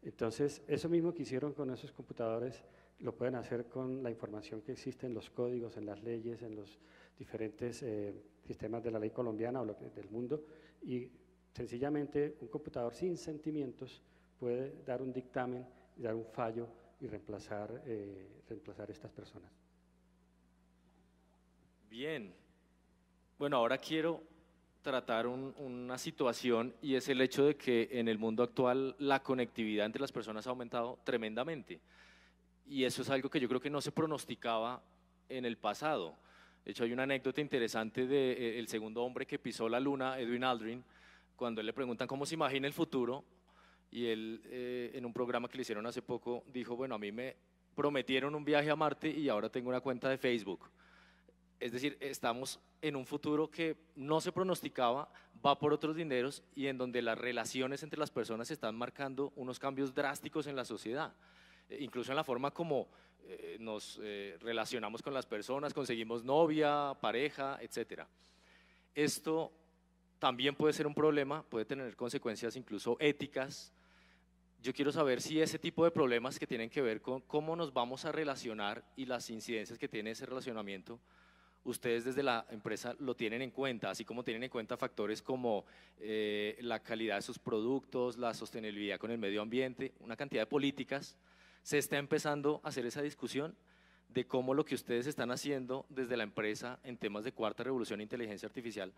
Entonces, eso mismo que hicieron con esos computadores, lo pueden hacer con la información que existe en los códigos, en las leyes, en los diferentes sistemas de la ley colombiana o del mundo, y sencillamente un computador sin sentimientos puede dar un dictamen, dar un fallo y reemplazar estas personas. Bien, bueno, ahora quiero tratar una situación y es el hecho de que en el mundo actual la conectividad entre las personas ha aumentado tremendamente. y eso es algo que yo creo que no se pronosticaba en el pasado. De hecho, hay una anécdota interesante de el segundo hombre que pisó la luna, Edwin Aldrin, cuando él le preguntan cómo se imagina el futuro, y él en un programa que le hicieron hace poco dijo, bueno, a mí me prometieron un viaje a Marte y ahora tengo una cuenta de Facebook. Es decir, estamos en un futuro que no se pronosticaba, va por otros dineros y en donde las relaciones entre las personas están marcando unos cambios drásticos en la sociedad, incluso en la forma como nos relacionamos con las personas, conseguimos novia, pareja, etc. Esto también puede ser un problema, puede tener consecuencias incluso éticas. Yo quiero saber si ese tipo de problemas que tienen que ver con cómo nos vamos a relacionar y las incidencias que tiene ese relacionamiento, ustedes desde la empresa lo tienen en cuenta, así como tienen en cuenta factores como la calidad de sus productos, la sostenibilidad con el medio ambiente, una cantidad de políticas. Se está empezando a hacer esa discusión de cómo lo que ustedes están haciendo desde la empresa en temas de cuarta revolución e inteligencia artificial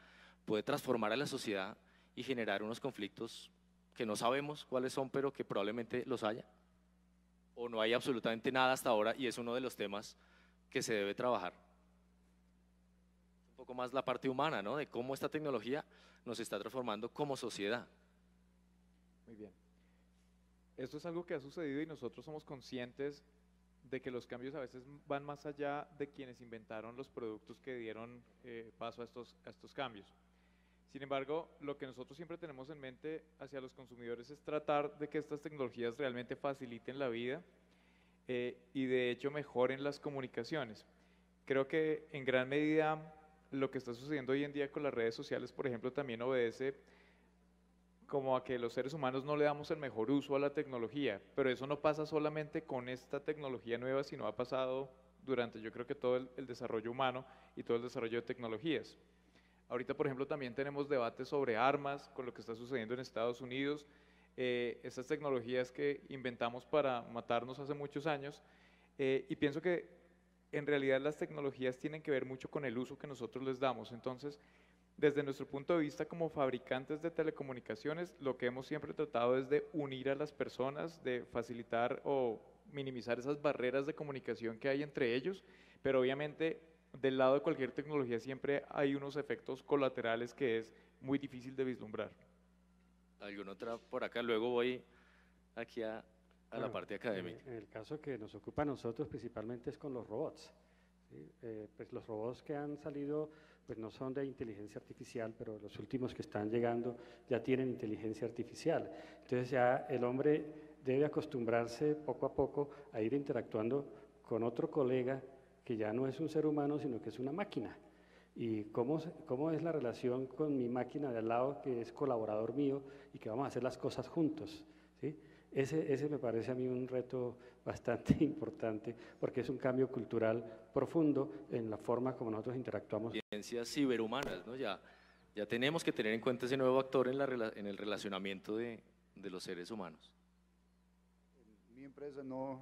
puede transformar a la sociedad y generar unos conflictos que no sabemos cuáles son, pero que probablemente los haya, o no hay absolutamente nada hasta ahora y es uno de los temas que se debe trabajar. Un poco más la parte humana, ¿no? De cómo esta tecnología nos está transformando como sociedad. Muy bien. Esto es algo que ha sucedido y nosotros somos conscientes de que los cambios a veces van más allá de quienes inventaron los productos que dieron paso a estos cambios. Sin embargo, lo que nosotros siempre tenemos en mente hacia los consumidores es tratar de que estas tecnologías realmente faciliten la vida y de hecho mejoren las comunicaciones. Creo que en gran medida lo que está sucediendo hoy en día con las redes sociales, por ejemplo, también obedece como a que los seres humanos no le damos el mejor uso a la tecnología, pero eso no pasa solamente con esta tecnología nueva, sino ha pasado durante, yo creo que todo el desarrollo humano y todo el desarrollo de tecnologías. Ahorita, por ejemplo, también tenemos debates sobre armas, con lo que está sucediendo en Estados Unidos, estas tecnologías que inventamos para matarnos hace muchos años, y pienso que en realidad las tecnologías tienen que ver mucho con el uso que nosotros les damos. Entonces, desde nuestro punto de vista como fabricantes de telecomunicaciones, lo que hemos siempre tratado es de unir a las personas, de facilitar o minimizar esas barreras de comunicación que hay entre ellos, pero obviamente del lado de cualquier tecnología siempre hay unos efectos colaterales que es muy difícil de vislumbrar. ¿Alguna otra por acá? Luego voy aquí a la parte académica. En el caso que nos ocupa a nosotros principalmente es con los robots, ¿sí? Pues los robots que han salido pues no son de inteligencia artificial, pero los últimos que están llegando ya tienen inteligencia artificial. Entonces ya el hombre debe acostumbrarse poco a poco a ir interactuando con otro colega que ya no es un ser humano, sino que es una máquina. ¿Y cómo es la relación con mi máquina de al lado, que es colaborador mío y que vamos a hacer las cosas juntos? ¿Sí? Ese me parece a mí un reto bastante importante, porque es un cambio cultural profundo en la forma como nosotros interactuamos. Ciencias ciberhumanas, ¿no? Ya tenemos que tener en cuenta ese nuevo actor en el relacionamiento de los seres humanos. En mi empresa no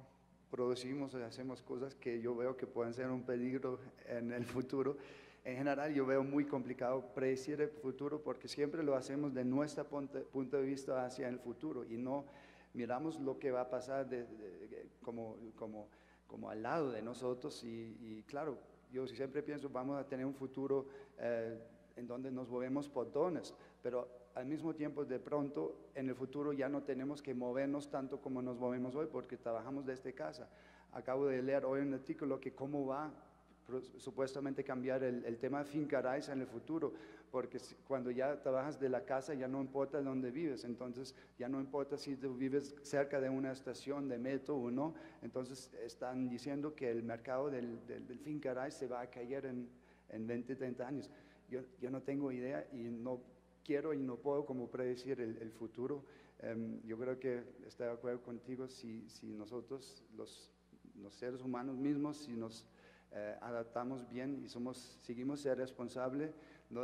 producimos, hacemos cosas que yo veo que pueden ser un peligro en el futuro. En general yo veo muy complicado predecir el futuro porque siempre lo hacemos de nuestro punto de vista hacia el futuro y no miramos lo que va a pasar como al lado de nosotros y claro, yo siempre pienso vamos a tener un futuro en donde nos movemos por dones, pero al mismo tiempo de pronto en el futuro ya no tenemos que movernos tanto como nos movemos hoy porque trabajamos desde casa. Acabo de leer hoy un artículo que cómo va supuestamente cambiar el tema de finca raíz en el futuro, porque cuando ya trabajas de la casa ya no importa dónde vives, entonces ya no importa si tú vives cerca de una estación de metro o no, entonces están diciendo que el mercado del finca raíz se va a caer en 20, 30 años. Yo no tengo idea y no quiero y no puedo como predecir el futuro. Yo creo que estoy de acuerdo contigo si nosotros los seres humanos mismos, si nos adaptamos bien y seguimos ser responsables, no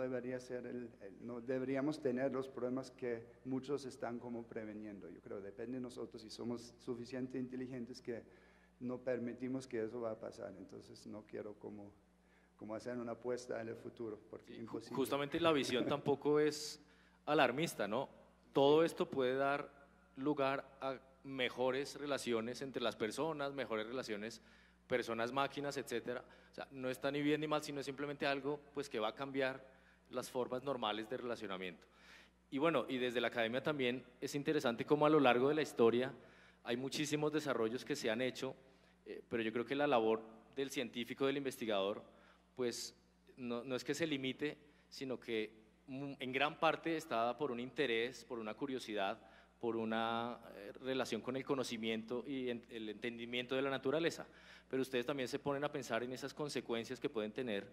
deberíamos tener los problemas que muchos están como preveniendo. Yo creo que depende de nosotros si somos suficientemente inteligentes que no permitimos que eso va a pasar. Entonces no quiero como hacer una apuesta en el futuro, porque es imposible. Justamente la visión tampoco es alarmista, ¿no? Todo esto puede dar lugar a mejores relaciones entre las personas, mejores relaciones personas-máquinas, etcétera. O sea, no está ni bien ni mal, sino es simplemente algo pues, que va a cambiar las formas normales de relacionamiento. Y bueno, y desde la academia también es interesante cómo a lo largo de la historia hay muchísimos desarrollos que se han hecho, pero yo creo que la labor del científico, del investigador, pues no es que se limite, sino que en gran parte está dada por un interés, por una curiosidad, por una relación con el conocimiento y el entendimiento de la naturaleza. Pero ustedes también se ponen a pensar en esas consecuencias que pueden tener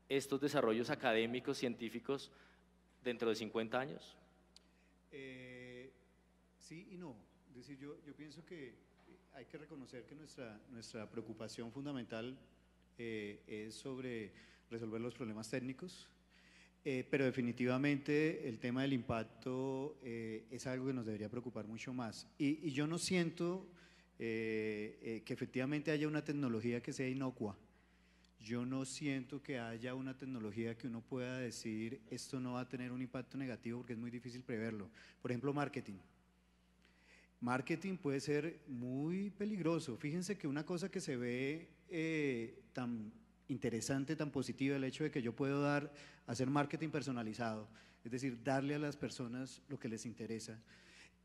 estos desarrollos académicos, científicos, dentro de 50 años. Sí y no. Es decir, yo pienso que hay que reconocer que nuestra preocupación fundamental es sobre resolver los problemas técnicos, pero definitivamente el tema del impacto es algo que nos debería preocupar mucho más. Y yo no siento que efectivamente haya una tecnología que sea inocua. Yo no siento que haya una tecnología que uno pueda decir esto no va a tener un impacto negativo porque es muy difícil preverlo. Por ejemplo, marketing. Marketing puede ser muy peligroso. Fíjense que una cosa que se ve tan interesante, tan positiva, el hecho de que yo puedo hacer marketing personalizado, es decir, darle a las personas lo que les interesa,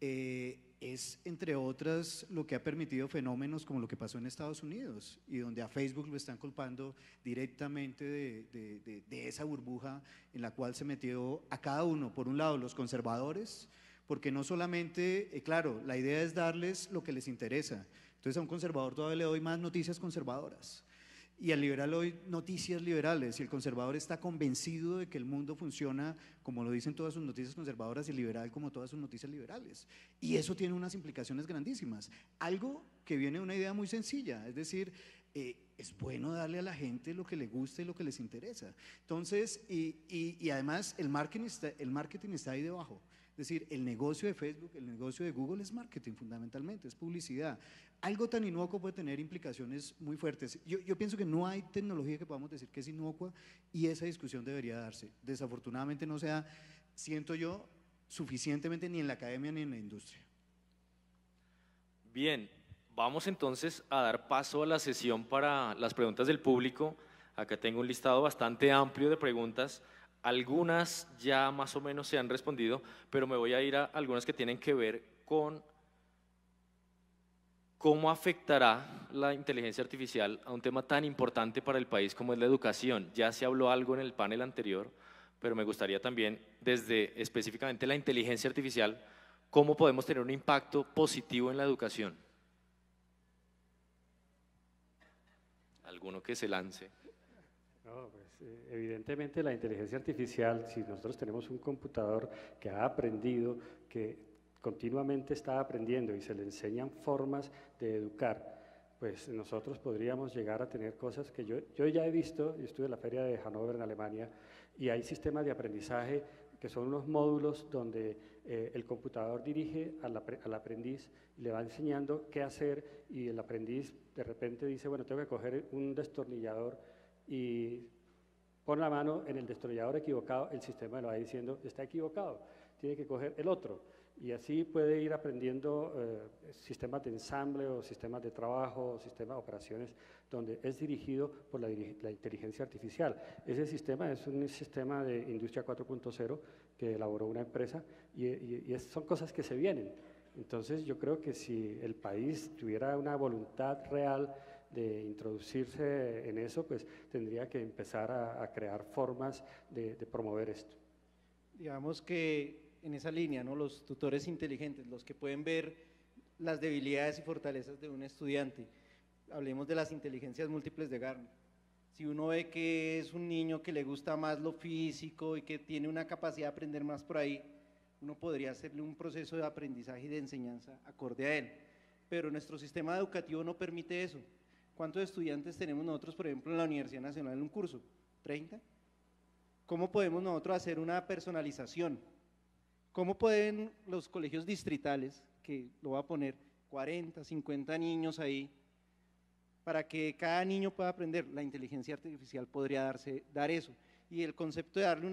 es entre otras lo que ha permitido fenómenos como lo que pasó en Estados Unidos y donde a Facebook lo están culpando directamente de esa burbuja en la cual se metió a cada uno. Por un lado, los conservadores, porque no solamente, claro, la idea es darles lo que les interesa. Entonces a un conservador todavía le doy más noticias conservadoras y al liberal le doy noticias liberales, y el conservador está convencido de que el mundo funciona como lo dicen todas sus noticias conservadoras y el liberal como todas sus noticias liberales. Y eso tiene unas implicaciones grandísimas. Algo que viene de una idea muy sencilla, es decir, es bueno darle a la gente lo que le gusta y lo que les interesa. Entonces, y además el marketing está ahí debajo. Es decir, el negocio de Facebook, el negocio de Google es marketing fundamentalmente, es publicidad. Algo tan inocuo puede tener implicaciones muy fuertes. Yo pienso que no hay tecnología que podamos decir que es inocua y esa discusión debería darse. Desafortunadamente no se da, siento yo, suficientemente ni en la academia ni en la industria. Bien, vamos entonces a dar paso a la sesión para las preguntas del público. Acá tengo un listado bastante amplio de preguntas. Algunas ya más o menos se han respondido, pero me voy a ir a algunas que tienen que ver con cómo afectará la inteligencia artificial a un tema tan importante para el país como es la educación. Ya se habló algo en el panel anterior, pero me gustaría también, desde específicamente la inteligencia artificial, cómo podemos tener un impacto positivo en la educación. ¿Alguno que se lance? No, pues, evidentemente la inteligencia artificial, si nosotros tenemos un computador que ha aprendido, que continuamente está aprendiendo y se le enseñan formas de educar, pues nosotros podríamos llegar a tener cosas que yo ya he visto. Yo estuve en la feria de Hannover en Alemania y hay sistemas de aprendizaje que son unos módulos donde el computador dirige al aprendiz y le va enseñando qué hacer, y el aprendiz de repente dice, bueno, tengo que coger un destornillador y pon la mano en el destornillador equivocado, el sistema le va diciendo, está equivocado, tiene que coger el otro. Y así puede ir aprendiendo sistemas de ensamble o sistemas de trabajo o sistemas de operaciones donde es dirigido por la inteligencia artificial. Ese sistema es un sistema de Industria 4.0 que elaboró una empresa y son cosas que se vienen. Entonces yo creo que si el país tuviera una voluntad real de introducirse en eso, pues tendría que empezar a crear formas de promover esto. Digamos que en esa línea, ¿no? Los tutores inteligentes, los que pueden ver las debilidades y fortalezas de un estudiante. Hablemos de las inteligencias múltiples de Gartner. Si uno ve que es un niño que le gusta más lo físico y que tiene una capacidad de aprender más por ahí, uno podría hacerle un proceso de aprendizaje y de enseñanza acorde a él. Pero nuestro sistema educativo no permite eso. ¿Cuántos estudiantes tenemos nosotros, por ejemplo, en la Universidad Nacional en un curso? ¿30? ¿Cómo podemos nosotros hacer una personalización? ¿Cómo pueden los colegios distritales, que lo voy a poner, 40, 50 niños ahí, para que cada niño pueda aprender? La inteligencia artificial podría dar eso. Y el concepto de darle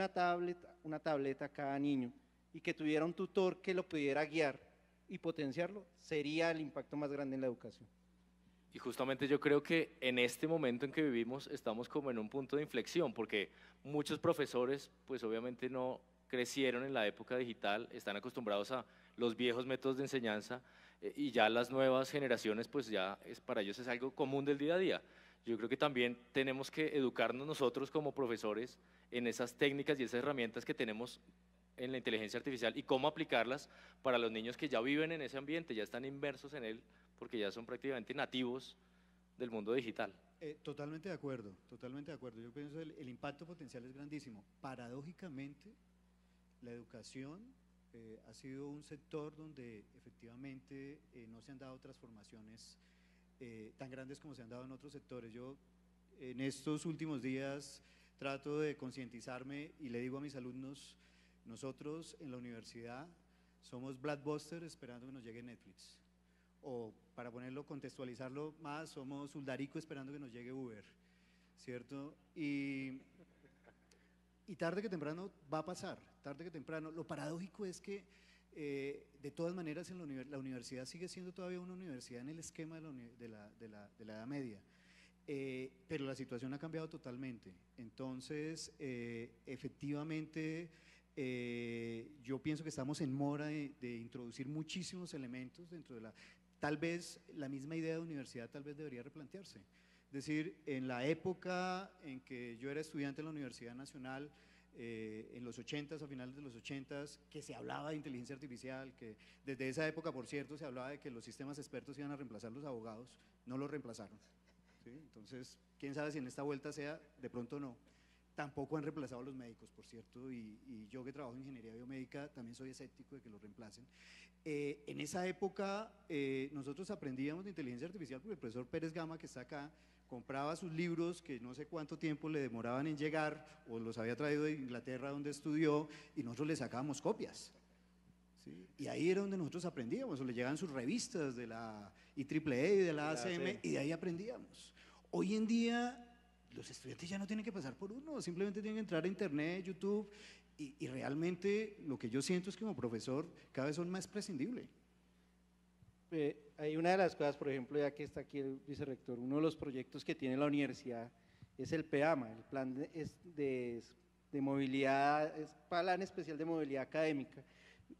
una tableta a cada niño y que tuviera un tutor que lo pudiera guiar, y potenciarlo, sería el impacto más grande en la educación. Y justamente yo creo que en este momento en que vivimos estamos como en un punto de inflexión, porque muchos profesores pues obviamente no crecieron en la época digital, están acostumbrados a los viejos métodos de enseñanza y ya las nuevas generaciones pues ya para ellos es algo común del día a día. Yo creo que también tenemos que educarnos nosotros como profesores en esas técnicas y esas herramientas que tenemos en la inteligencia artificial y cómo aplicarlas para los niños que ya viven en ese ambiente, ya están inmersos en él, porque ya son prácticamente nativos del mundo digital. Totalmente de acuerdo, totalmente de acuerdo. Yo pienso que el impacto potencial es grandísimo. Paradójicamente, la educación ha sido un sector donde efectivamente no se han dado transformaciones tan grandes como se han dado en otros sectores. Yo en estos últimos días trato de concientizarme y le digo a mis alumnos, nosotros en la universidad somos Blockbuster esperando que nos llegue Netflix. O para ponerlo, contextualizarlo más, somos Uldarico esperando que nos llegue Uber, ¿cierto? Y tarde que temprano va a pasar, tarde que temprano. Lo paradójico es que de todas maneras en la universidad sigue siendo todavía una universidad en el esquema de la Edad Media, pero la situación ha cambiado totalmente. Entonces, efectivamente, yo pienso que estamos en mora de introducir muchísimos elementos dentro de tal vez la misma idea de universidad tal vez debería replantearse. Es decir, en la época en que yo era estudiante en la Universidad Nacional, en los 80s, a finales de los 80s, que se hablaba de inteligencia artificial, que desde esa época, por cierto, se hablaba de que los sistemas expertos iban a reemplazar los abogados, no los reemplazaron, ¿sí? Entonces, quién sabe si en esta vuelta sea, de pronto no. Tampoco han reemplazado a los médicos, por cierto, y yo que trabajo en ingeniería biomédica también soy escéptico de que los reemplacen. En esa época nosotros aprendíamos de inteligencia artificial porque el profesor Pérez Gama, que está acá, compraba sus libros que no sé cuánto tiempo le demoraban en llegar o los había traído de Inglaterra donde estudió y nosotros le sacábamos copias, ¿sí? Y ahí era donde nosotros aprendíamos, o le llegaban sus revistas de la IEEE y de la ACM y de ahí aprendíamos. Hoy en día los estudiantes ya no tienen que pasar por uno, simplemente tienen que entrar a internet, YouTube, y realmente lo que yo siento es que como profesor cada vez son más prescindibles. Hay una de las cosas, por ejemplo, ya que está aquí el vicerrector, uno de los proyectos que tiene la universidad es el PEAMA, el Plan de Movilidad, Plan Especial de Movilidad Académica.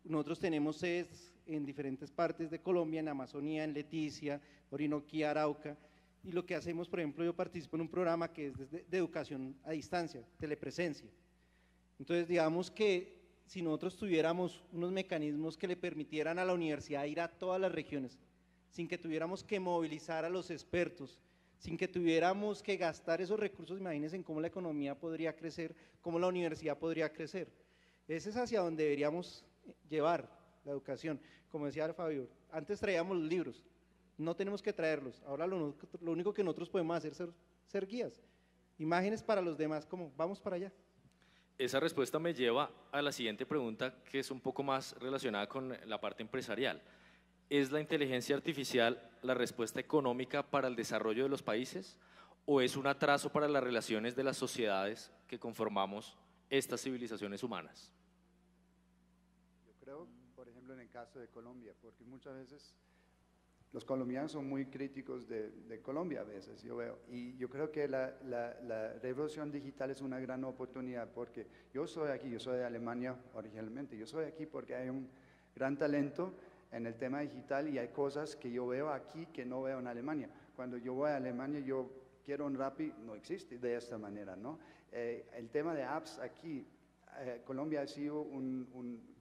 Nosotros tenemos sedes en diferentes partes de Colombia, en Amazonía, en Leticia, Orinoquía, Arauca, y lo que hacemos, por ejemplo, yo participo en un programa que es de educación a distancia, telepresencia. Entonces, digamos que si nosotros tuviéramos unos mecanismos que le permitieran a la universidad ir a todas las regiones, sin que tuviéramos que movilizar a los expertos, sin que tuviéramos que gastar esos recursos, imagínense en cómo la economía podría crecer, cómo la universidad podría crecer. Ese es hacia donde deberíamos llevar la educación. Como decía Fabio, antes traíamos los libros, no tenemos que traerlos, ahora lo único que nosotros podemos hacer es ser guías, imágenes para los demás, como vamos para allá. Esa respuesta me lleva a la siguiente pregunta, que es un poco más relacionada con la parte empresarial. ¿Es la inteligencia artificial la respuesta económica para el desarrollo de los países o es un atraso para las relaciones de las sociedades que conformamos estas civilizaciones humanas? Yo creo, por ejemplo, en el caso de Colombia, porque muchas veces los colombianos son muy críticos de Colombia a veces, yo veo, y yo creo que la revolución digital es una gran oportunidad, porque yo soy aquí, yo soy de Alemania originalmente, yo soy aquí porque hay un gran talento en el tema digital y hay cosas que yo veo aquí que no veo en Alemania. Cuando yo voy a Alemania, yo quiero un Rappi, no existe de esta manera, ¿no? El tema de apps aquí, Colombia ha sido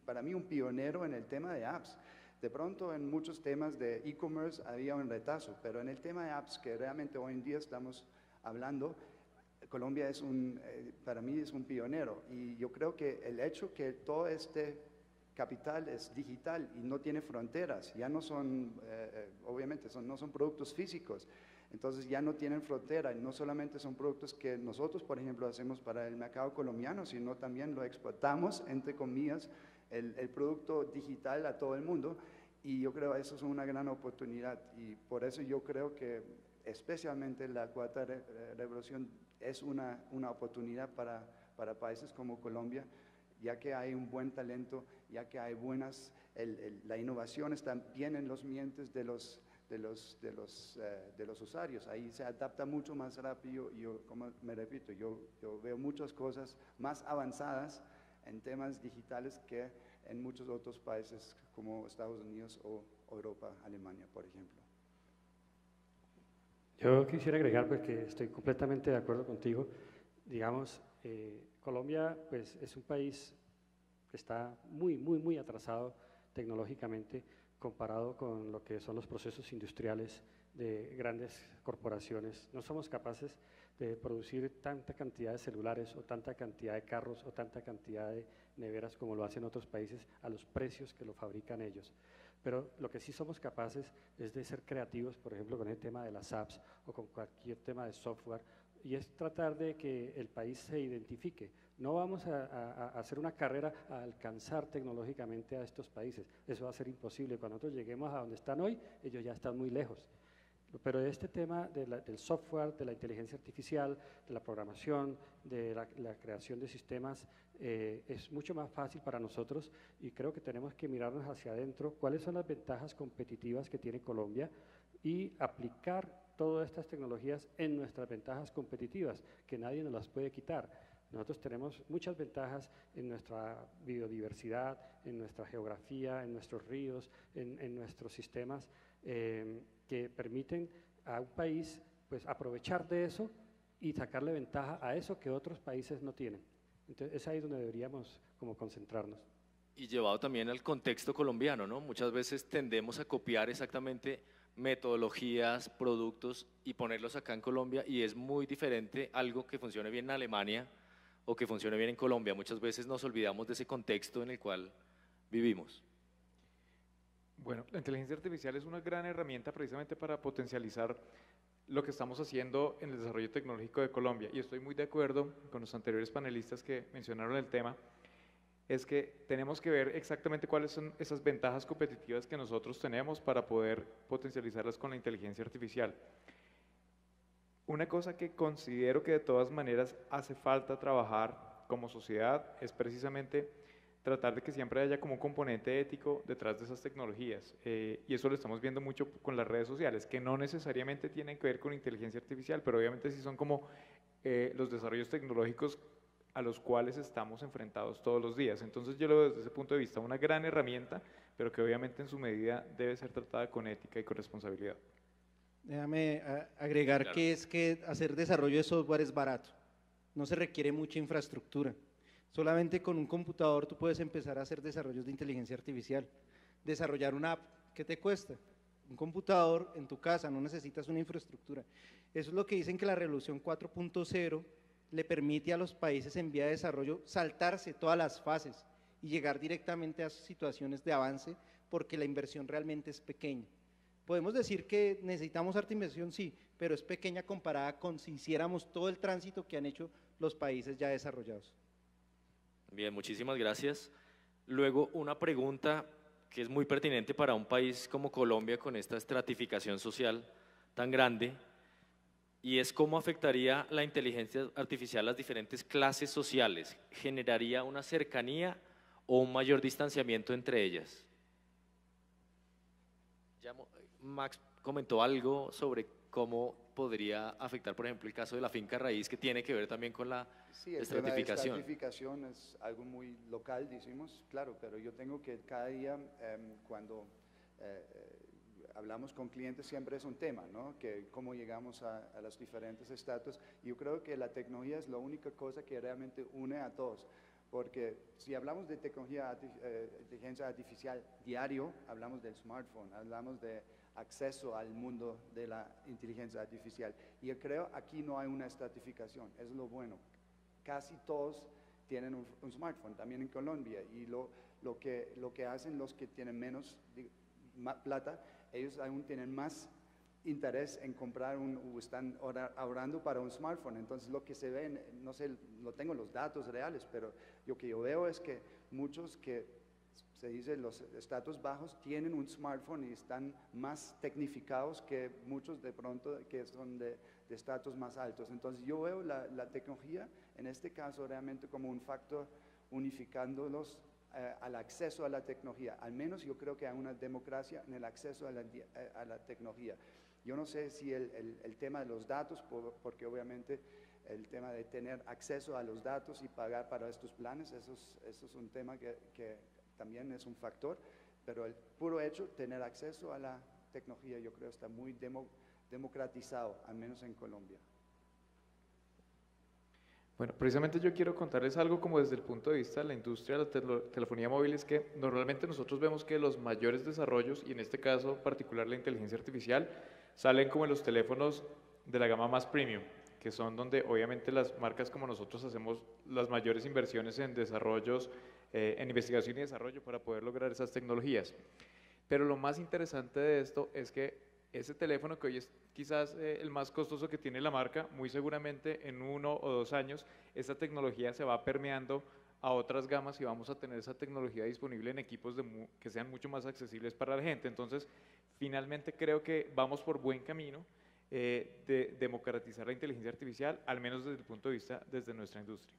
para mí un pionero en el tema de apps. De pronto en muchos temas de e-commerce había un retraso, pero en el tema de apps que realmente hoy en día estamos hablando, Colombia es para mí es un pionero y yo creo que el hecho que todo este capital es digital y no tiene fronteras, ya no son, obviamente no son productos físicos, entonces ya no tienen frontera, y no solamente son productos que nosotros, por ejemplo, hacemos para el mercado colombiano, sino también lo exportamos, entre comillas, el producto digital a todo el mundo, y yo creo que eso es una gran oportunidad, y por eso yo creo que especialmente la cuarta revolución es una oportunidad para países como Colombia, ya que hay un buen talento, ya que hay buenas la innovación está bien en los mentes de los usuarios. Ahí se adapta mucho más rápido. Yo, como me repito, yo veo muchas cosas más avanzadas en temas digitales que en muchos otros países como Estados Unidos o Europa, Alemania, por ejemplo. Yo quisiera agregar, pues, que estoy completamente de acuerdo contigo. Digamos, Colombia, pues, es un país que está muy atrasado tecnológicamente comparado con lo que son los procesos industriales de grandes corporaciones. No somos capaces de producir tanta cantidad de celulares o tanta cantidad de carros o tanta cantidad de neveras como lo hacen otros países a los precios que lo fabrican ellos. Pero lo que sí somos capaces es de ser creativos, por ejemplo, con el tema de las apps o con cualquier tema de software, y es tratar de que el país se identifique. No vamos a hacer una carrera a alcanzar tecnológicamente a estos países. Eso va a ser imposible. Cuando nosotros lleguemos a donde están hoy, ellos ya están muy lejos. Pero este tema del software, de la inteligencia artificial, de la programación, de la creación de sistemas, es mucho más fácil para nosotros, y creo que tenemos que mirarnos hacia adentro cuáles son las ventajas competitivas que tiene Colombia y aplicar todas estas tecnologías en nuestras ventajas competitivas, que nadie nos las puede quitar. Nosotros tenemos muchas ventajas en nuestra biodiversidad, en nuestra geografía, en nuestros ríos, en nuestros sistemas, que permiten a un país, pues, aprovechar de eso y sacarle ventaja a eso que otros países no tienen. Entonces, es ahí donde deberíamos como concentrarnos. Y llevado también al contexto colombiano, ¿no? Muchas veces tendemos a copiar exactamente metodologías, productos y ponerlos acá en Colombia, y es muy diferente algo que funcione bien en Alemania o que funcione bien en Colombia. Muchas veces nos olvidamos de ese contexto en el cual vivimos. Bueno, la inteligencia artificial es una gran herramienta precisamente para potencializar lo que estamos haciendo en el desarrollo tecnológico de Colombia, y estoy muy de acuerdo con los anteriores panelistas que mencionaron el tema. Es que tenemos que ver exactamente cuáles son esas ventajas competitivas que nosotros tenemos para poder potencializarlas con la inteligencia artificial. Una cosa que considero que de todas maneras hace falta trabajar como sociedad es precisamente tratar de que siempre haya como un componente ético detrás de esas tecnologías, y eso lo estamos viendo mucho con las redes sociales, que no necesariamente tienen que ver con inteligencia artificial, pero obviamente sí son como los desarrollos tecnológicos a los cuales estamos enfrentados todos los días. Entonces yo lo veo desde ese punto de vista una gran herramienta, pero que obviamente en su medida debe ser tratada con ética y con responsabilidad. Déjame agregar, Claro. que es que hacer desarrollo de software es barato, no se requiere mucha infraestructura. Solamente con un computador tú puedes empezar a hacer desarrollos de inteligencia artificial. Desarrollar una app, ¿qué te cuesta? Un computador en tu casa, no necesitas una infraestructura. Eso es lo que dicen, que la revolución 4.0 le permite a los países en vía de desarrollo saltarse todas las fases y llegar directamente a situaciones de avance, porque la inversión realmente es pequeña. Podemos decir que necesitamos harta inversión, sí, pero es pequeña comparada con si hiciéramos todo el tránsito que han hecho los países ya desarrollados. Bien, muchísimas gracias. Luego, una pregunta que es muy pertinente para un país como Colombia con esta estratificación social tan grande, y es cómo afectaría la inteligencia artificial a las diferentes clases sociales. ¿Generaría una cercanía o un mayor distanciamiento entre ellas? Max comentó algo sobre cómo podría afectar, por ejemplo, el caso de la finca raíz, que tiene que ver también con la Sí, el estratificación. tema de estratificación es algo muy local, decimos, claro, pero yo tengo que cada día, cuando hablamos con clientes, siempre es un tema, ¿no? Que cómo llegamos a los diferentes estatus. Yo creo que la tecnología es la única cosa que realmente une a todos, porque si hablamos de tecnología, inteligencia artificial diario, hablamos del smartphone, hablamos de acceso al mundo de la inteligencia artificial. Y yo creo aquí no hay una estratificación, es lo bueno. Casi todos tienen un smartphone, también en Colombia, y lo que hacen los que tienen menos plata, ellos aún tienen más interés en comprar o están ahorrando para un smartphone. Entonces lo que se ve, no sé, no tengo los datos reales, pero lo que yo veo es que muchos que se dice los estratos bajos tienen un smartphone y están más tecnificados que muchos de pronto que son de estratos más altos. Entonces yo veo la tecnología en este caso realmente como un factor unificándolos al acceso a la tecnología. Al menos yo creo que hay una democracia en el acceso a la tecnología. Yo no sé si el tema de los datos, porque obviamente el tema de tener acceso a los datos y pagar para estos planes, eso es un tema que también es un factor, pero el puro hecho de tener acceso a la tecnología yo creo está muy democratizado, al menos en Colombia. Bueno, precisamente yo quiero contarles algo como desde el punto de vista de la industria de la telefonía móvil, es que normalmente nosotros vemos que los mayores desarrollos, y en este caso particular la inteligencia artificial, salen como en los teléfonos de la gama más premium, que son donde obviamente las marcas como nosotros hacemos las mayores inversiones en desarrollos, en investigación y desarrollo para poder lograr esas tecnologías. Pero lo más interesante de esto es que ese teléfono que hoy es quizás el más costoso que tiene la marca, muy seguramente en 1 o 2 años esta tecnología se va permeando a otras gamas y vamos a tener esa tecnología disponible en equipos que sean mucho más accesibles para la gente. Entonces, finalmente creo que vamos por buen camino de democratizar la inteligencia artificial, al menos desde el punto de vista desde nuestra industria.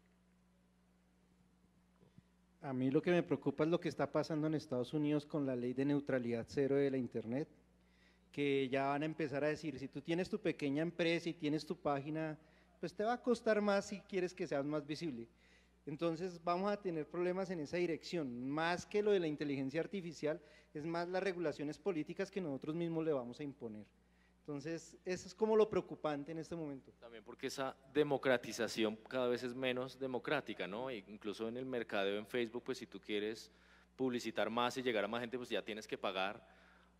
A mí lo que me preocupa es lo que está pasando en Estados Unidos con la ley de neutralidad cero de la Internet, que ya van a empezar a decir, si tú tienes tu pequeña empresa y tienes tu página, pues te va a costar más si quieres que seas más visible. Entonces vamos a tener problemas en esa dirección, más que lo de la inteligencia artificial, es más las regulaciones políticas que nosotros mismos le vamos a imponer. Entonces, eso es como lo preocupante en este momento. También porque esa democratización cada vez es menos democrática, ¿no? Incluso en el mercadeo en Facebook, pues si tú quieres publicitar más y llegar a más gente, pues ya tienes que pagar.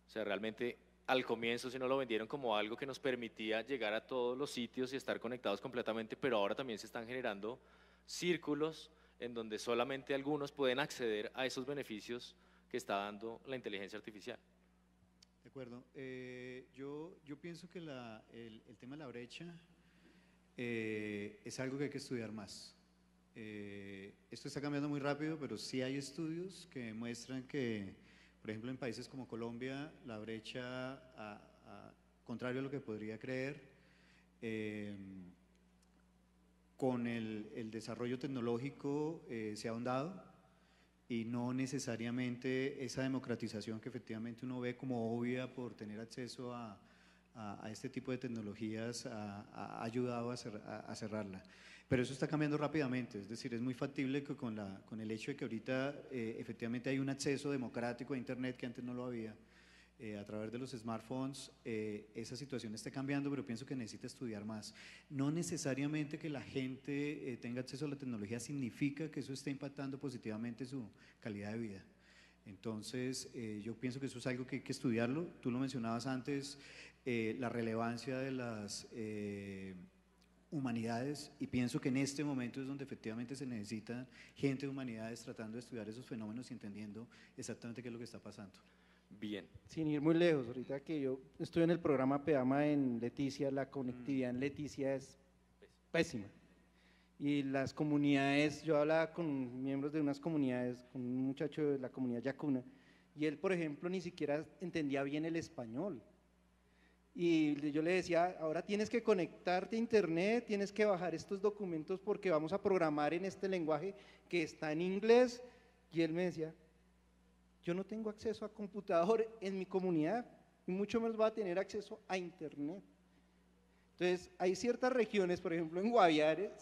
O sea, realmente al comienzo sí nos lo vendieron como algo que nos permitía llegar a todos los sitios y estar conectados completamente, pero ahora también se están generando círculos en donde solamente algunos pueden acceder a esos beneficios que está dando la inteligencia artificial. De acuerdo. Yo pienso que el tema de la brecha es algo que hay que estudiar más. Esto está cambiando muy rápido, pero sí hay estudios que muestran que, por ejemplo, en países como Colombia, la brecha, contrario a lo que podría creer, con el desarrollo tecnológico se ha ahondado, y no necesariamente esa democratización que efectivamente uno ve como obvia por tener acceso a este tipo de tecnologías ha ayudado a cerrarla. Pero eso está cambiando rápidamente, es decir, es muy factible que con el hecho de que ahorita efectivamente hay un acceso democrático a Internet que antes no lo había, a través de los smartphones, esa situación está cambiando, pero pienso que necesita estudiar más. No necesariamente que la gente tenga acceso a la tecnología significa que eso esté impactando positivamente su calidad de vida. Entonces, yo pienso que eso es algo que hay que estudiarlo. Tú lo mencionabas antes, la relevancia de las humanidades, y pienso que en este momento es donde efectivamente se necesita gente de humanidades tratando de estudiar esos fenómenos y entendiendo exactamente qué es lo que está pasando. Bien. Sin ir muy lejos, ahorita que yo estoy en el programa PEAMA en Leticia, la conectividad en Leticia es pésima. Y las comunidades, yo hablaba con miembros de unas comunidades, con un muchacho de la comunidad Yacuna, y él, por ejemplo, ni siquiera entendía bien el español. Y yo le decía, ahora tienes que conectarte a internet, tienes que bajar estos documentos porque vamos a programar en este lenguaje que está en inglés. Y él me decía, yo no tengo acceso a computador en mi comunidad, y mucho menos va a tener acceso a internet. Entonces, hay ciertas regiones, por ejemplo, en Guaviare,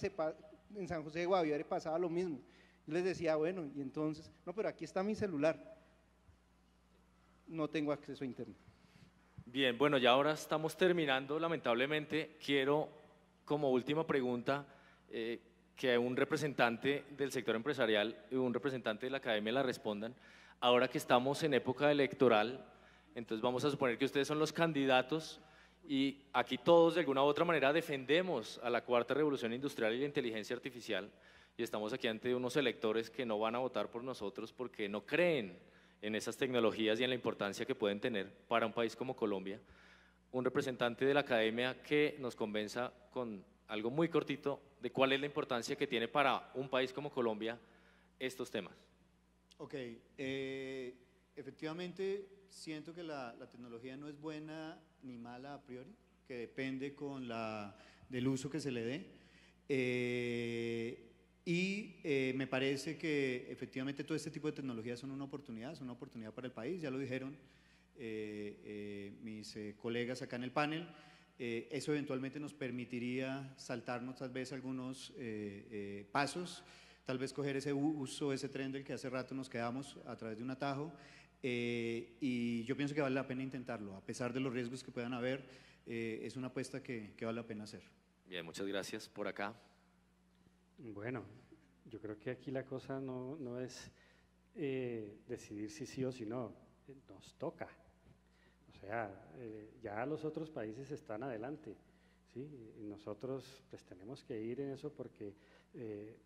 en San José de Guaviare pasaba lo mismo. Yo les decía, bueno, y entonces, no, pero aquí está mi celular, no tengo acceso a internet. Bien, bueno, ya ahora estamos terminando, lamentablemente. Quiero, como última pregunta, que un representante del sector empresarial y un representante de la academia la respondan. Ahora que estamos en época electoral, entonces vamos a suponer que ustedes son los candidatos y aquí todos de alguna u otra manera defendemos a la cuarta revolución industrial y la inteligencia artificial, y estamos aquí ante unos electores que no van a votar por nosotros porque no creen en esas tecnologías y en la importancia que pueden tener para un país como Colombia. Un representante de la academia que nos convenza con algo muy cortito de cuál es la importancia que tiene para un país como Colombia estos temas. Ok, efectivamente siento que la tecnología no es buena ni mala a priori, que depende del uso que se le dé. Y me parece que efectivamente todo este tipo de tecnologías son una oportunidad para el país, ya lo dijeron mis colegas acá en el panel. Eso eventualmente nos permitiría saltarnos tal vez algunos pasos, tal vez coger ese uso, ese tren del que hace rato nos quedamos a través de un atajo, y yo pienso que vale la pena intentarlo, a pesar de los riesgos que puedan haber, es una apuesta que vale la pena hacer. Bien, muchas gracias. Por acá. Bueno, yo creo que aquí la cosa no es decidir si sí o si no, nos toca. O sea, ya los otros países están adelante, ¿sí? Y nosotros pues tenemos que ir en eso porque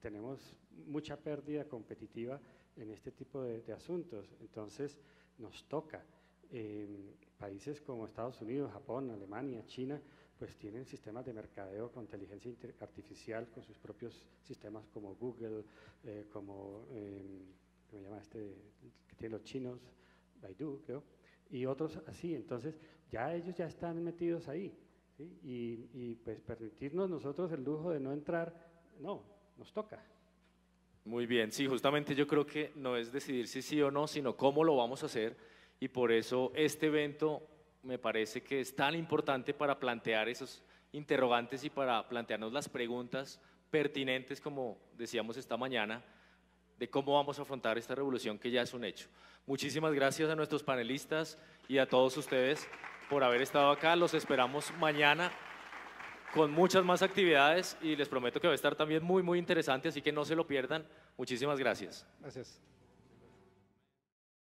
tenemos mucha pérdida competitiva en este tipo de asuntos. Entonces, nos toca. Países como Estados Unidos, Japón, Alemania, China, pues tienen sistemas de mercadeo con inteligencia artificial, con sus propios sistemas como Google, como, ¿cómo se llama este que tienen los chinos? Baidu, creo, y otros así. Entonces, ya ellos ya están metidos ahí, ¿sí? Y pues permitirnos nosotros el lujo de no entrar, no, nos toca. Muy bien, sí, justamente yo creo que no es decidir si sí o no, sino cómo lo vamos a hacer, y por eso este evento me parece que es tan importante para plantear esos interrogantes y para plantearnos las preguntas pertinentes, como decíamos esta mañana, de cómo vamos a afrontar esta revolución que ya es un hecho. Muchísimas gracias a nuestros panelistas y a todos ustedes por haber estado acá. Los esperamos mañana con muchas más actividades y les prometo que va a estar también muy, muy interesante, así que no se lo pierdan. Muchísimas gracias. Gracias.